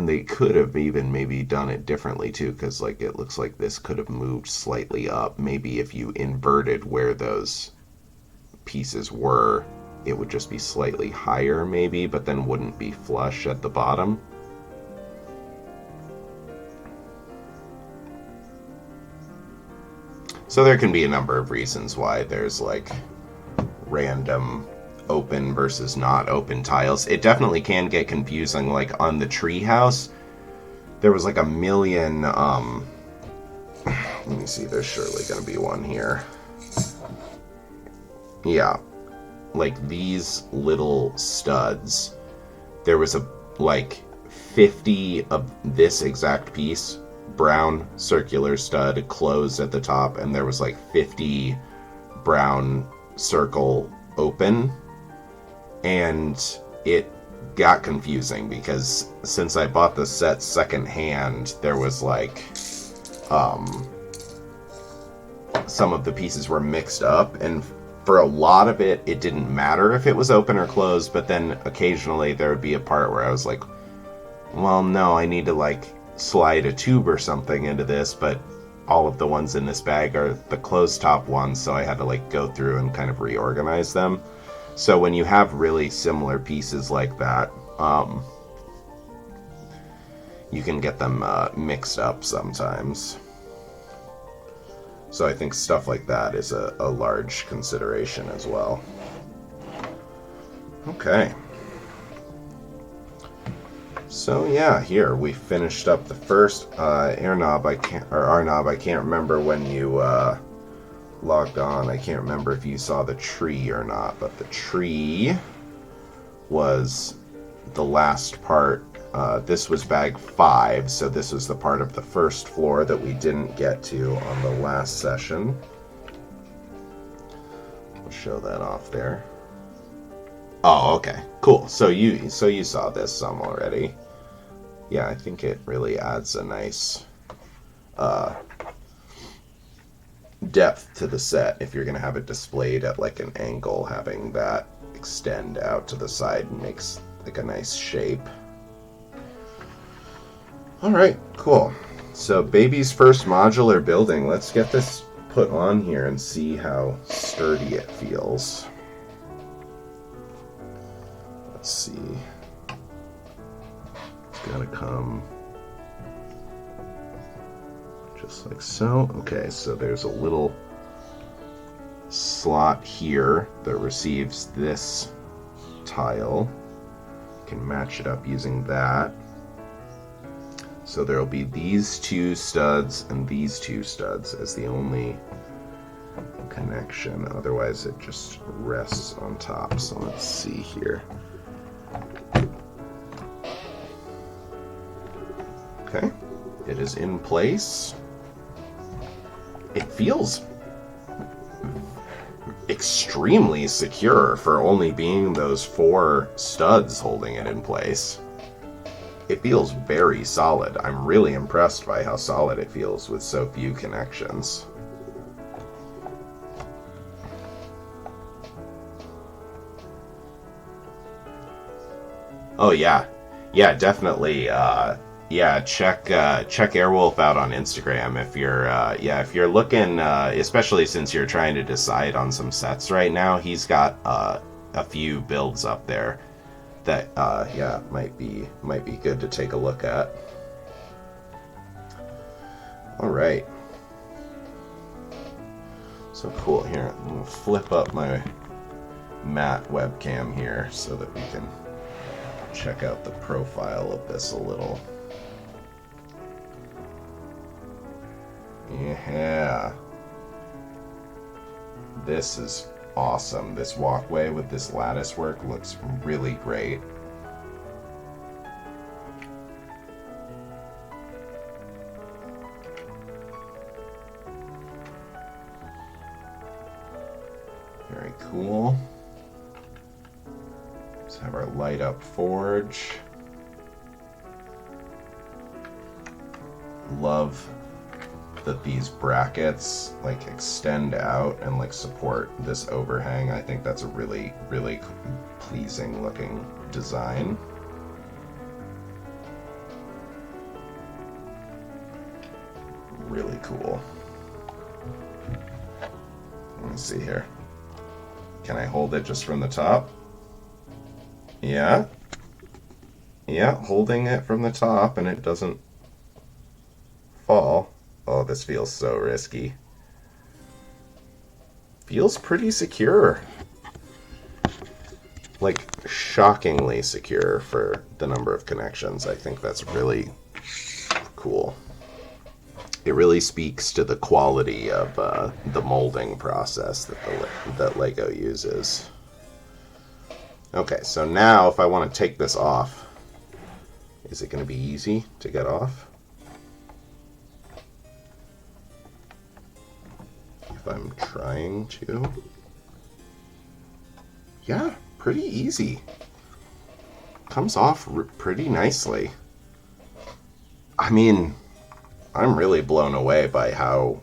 Speaker 1: they could have even maybe done it differently too, because like it looks like this could have moved slightly up. Maybe if you inverted where those pieces were, it would just be slightly higher maybe, but then wouldn't be flush at the bottom. So there can be a number of reasons why there's like random open versus not open tiles. It definitely can get confusing. Like on the treehouse, there was like a million let me see, there's surely gonna be one here. Yeah, like these little studs, there was a like 50 of this exact piece, brown circular stud closed at the top, and there was like 50 brown circle open. And it got confusing because since I bought the set secondhand, there was like some of the pieces were mixed up, and for a lot of it, it didn't matter if it was open or closed, but then occasionally there would be a part where I was like, well, no, I need to like slide a tube or something into this, but all of the ones in this bag are the closed top ones, so I had to like go through and kind of reorganize them. So when you have really similar pieces like that, you can get them mixed up sometimes. So I think stuff like that is a large consideration as well. Okay. So yeah, here we finished up the first air knob. R knob. I can't remember when you logged on. I can't remember if you saw the tree or not, but the tree was the last part. This was bag 5, so this was the part of the first floor that we didn't get to on the last session. I'll show that off there. Oh, okay, cool. So you saw this some already. Yeah, I think it really adds a nice depth to the set if you're going to have it displayed at like an angle. Having that extend out to the side makes like a nice shape. Alright, cool. So baby's first modular building. Let's get this put on here and see how sturdy it feels. Let's see. It's gotta come just like so. Okay, so there's a little slot here that receives this tile. You can match it up using that. So there'll be these two studs and these two studs as the only connection. Otherwise it just rests on top. So let's see here. Okay, it is in place. It feels extremely secure for only being those 4 studs holding it in place. It feels very solid. I'm really impressed by how solid it feels with so few connections. Oh yeah, definitely. Check Airwolf out on Instagram if you're looking, especially since you're trying to decide on some sets right now. He's got a few builds up there that might be good to take a look at. All right. So cool. Here, I'm gonna flip up my matte webcam here so that we can check out the profile of this a little. Yeah. This is awesome. This walkway with this lattice work looks really great. Very cool. Let's have our light up forge. Love that these brackets like extend out and like support this overhang. I think that's a really, really pleasing looking design. Really cool. Let me see here. Can I hold it just from the top? Yeah. Yeah, holding it from the top and it doesn't fall. Oh, this feels so risky. Feels pretty secure. Like, shockingly secure for the number of connections. I think that's really cool. It really speaks to the quality of the molding process that Lego uses. Okay, so now if I want to take this off, is it going to be easy to get off? If I'm trying to. Yeah, pretty easy. Comes off pretty nicely. I mean, I'm really blown away by how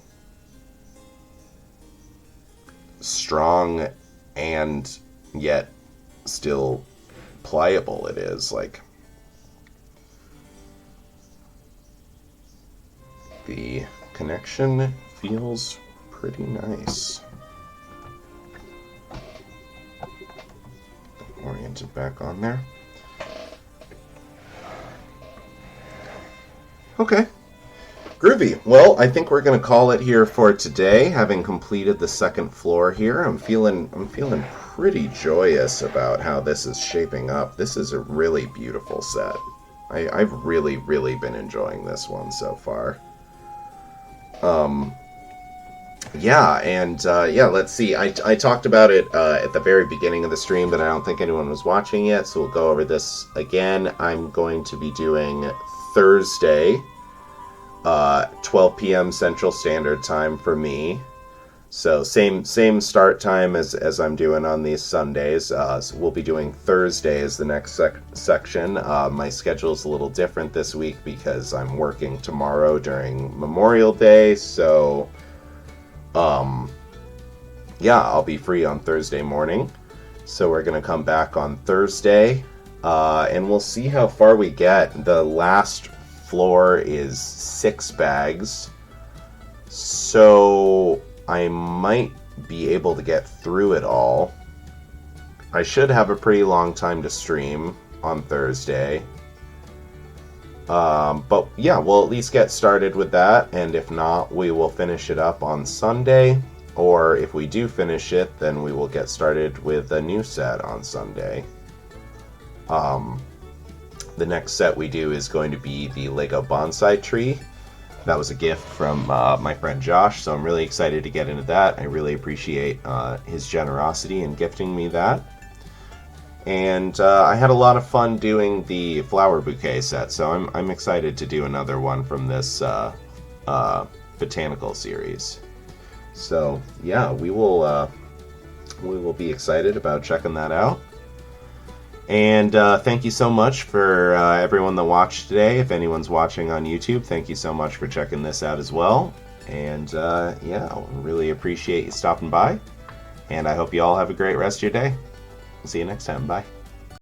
Speaker 1: strong and yet still pliable it is. Like, the connection feels pretty nice. Orient it back on there. Okay. Groovy. Well, I think we're going to call it here for today. Having completed the second floor here, I'm feeling pretty joyous about how this is shaping up. This is a really beautiful set. I've really, really been enjoying this one so far. Let's see. I talked about it at the very beginning of the stream, but I don't think anyone was watching yet, so we'll go over this again. I'm going to be doing Thursday, 12 p.m. Central Standard Time for me. So same start time as I'm doing on these Sundays. So we'll be doing Thursday as the next section. My schedule's a little different this week because I'm working tomorrow during Memorial Day. So, I'll be free on Thursday morning. So we're going to come back on Thursday, and we'll see how far we get. The last floor is 6 bags, so I might be able to get through it all. I should have a pretty long time to stream on Thursday. But yeah, we'll at least get started with that, and if not, we will finish it up on Sunday, or if we do finish it, then we will get started with a new set on Sunday. The next set we do is going to be the Lego bonsai tree. That was a gift from my friend Josh, so I'm really excited to get into that. I really appreciate his generosity in gifting me that. And I had a lot of fun doing the flower bouquet set, so I'm excited to do another one from this botanical series. So yeah, we will be excited about checking that out. And thank you so much for everyone that watched today. If anyone's watching on YouTube, thank you so much for checking this out as well. And yeah, really appreciate you stopping by. And I hope you all have a great rest of your day. See you next time. Bye.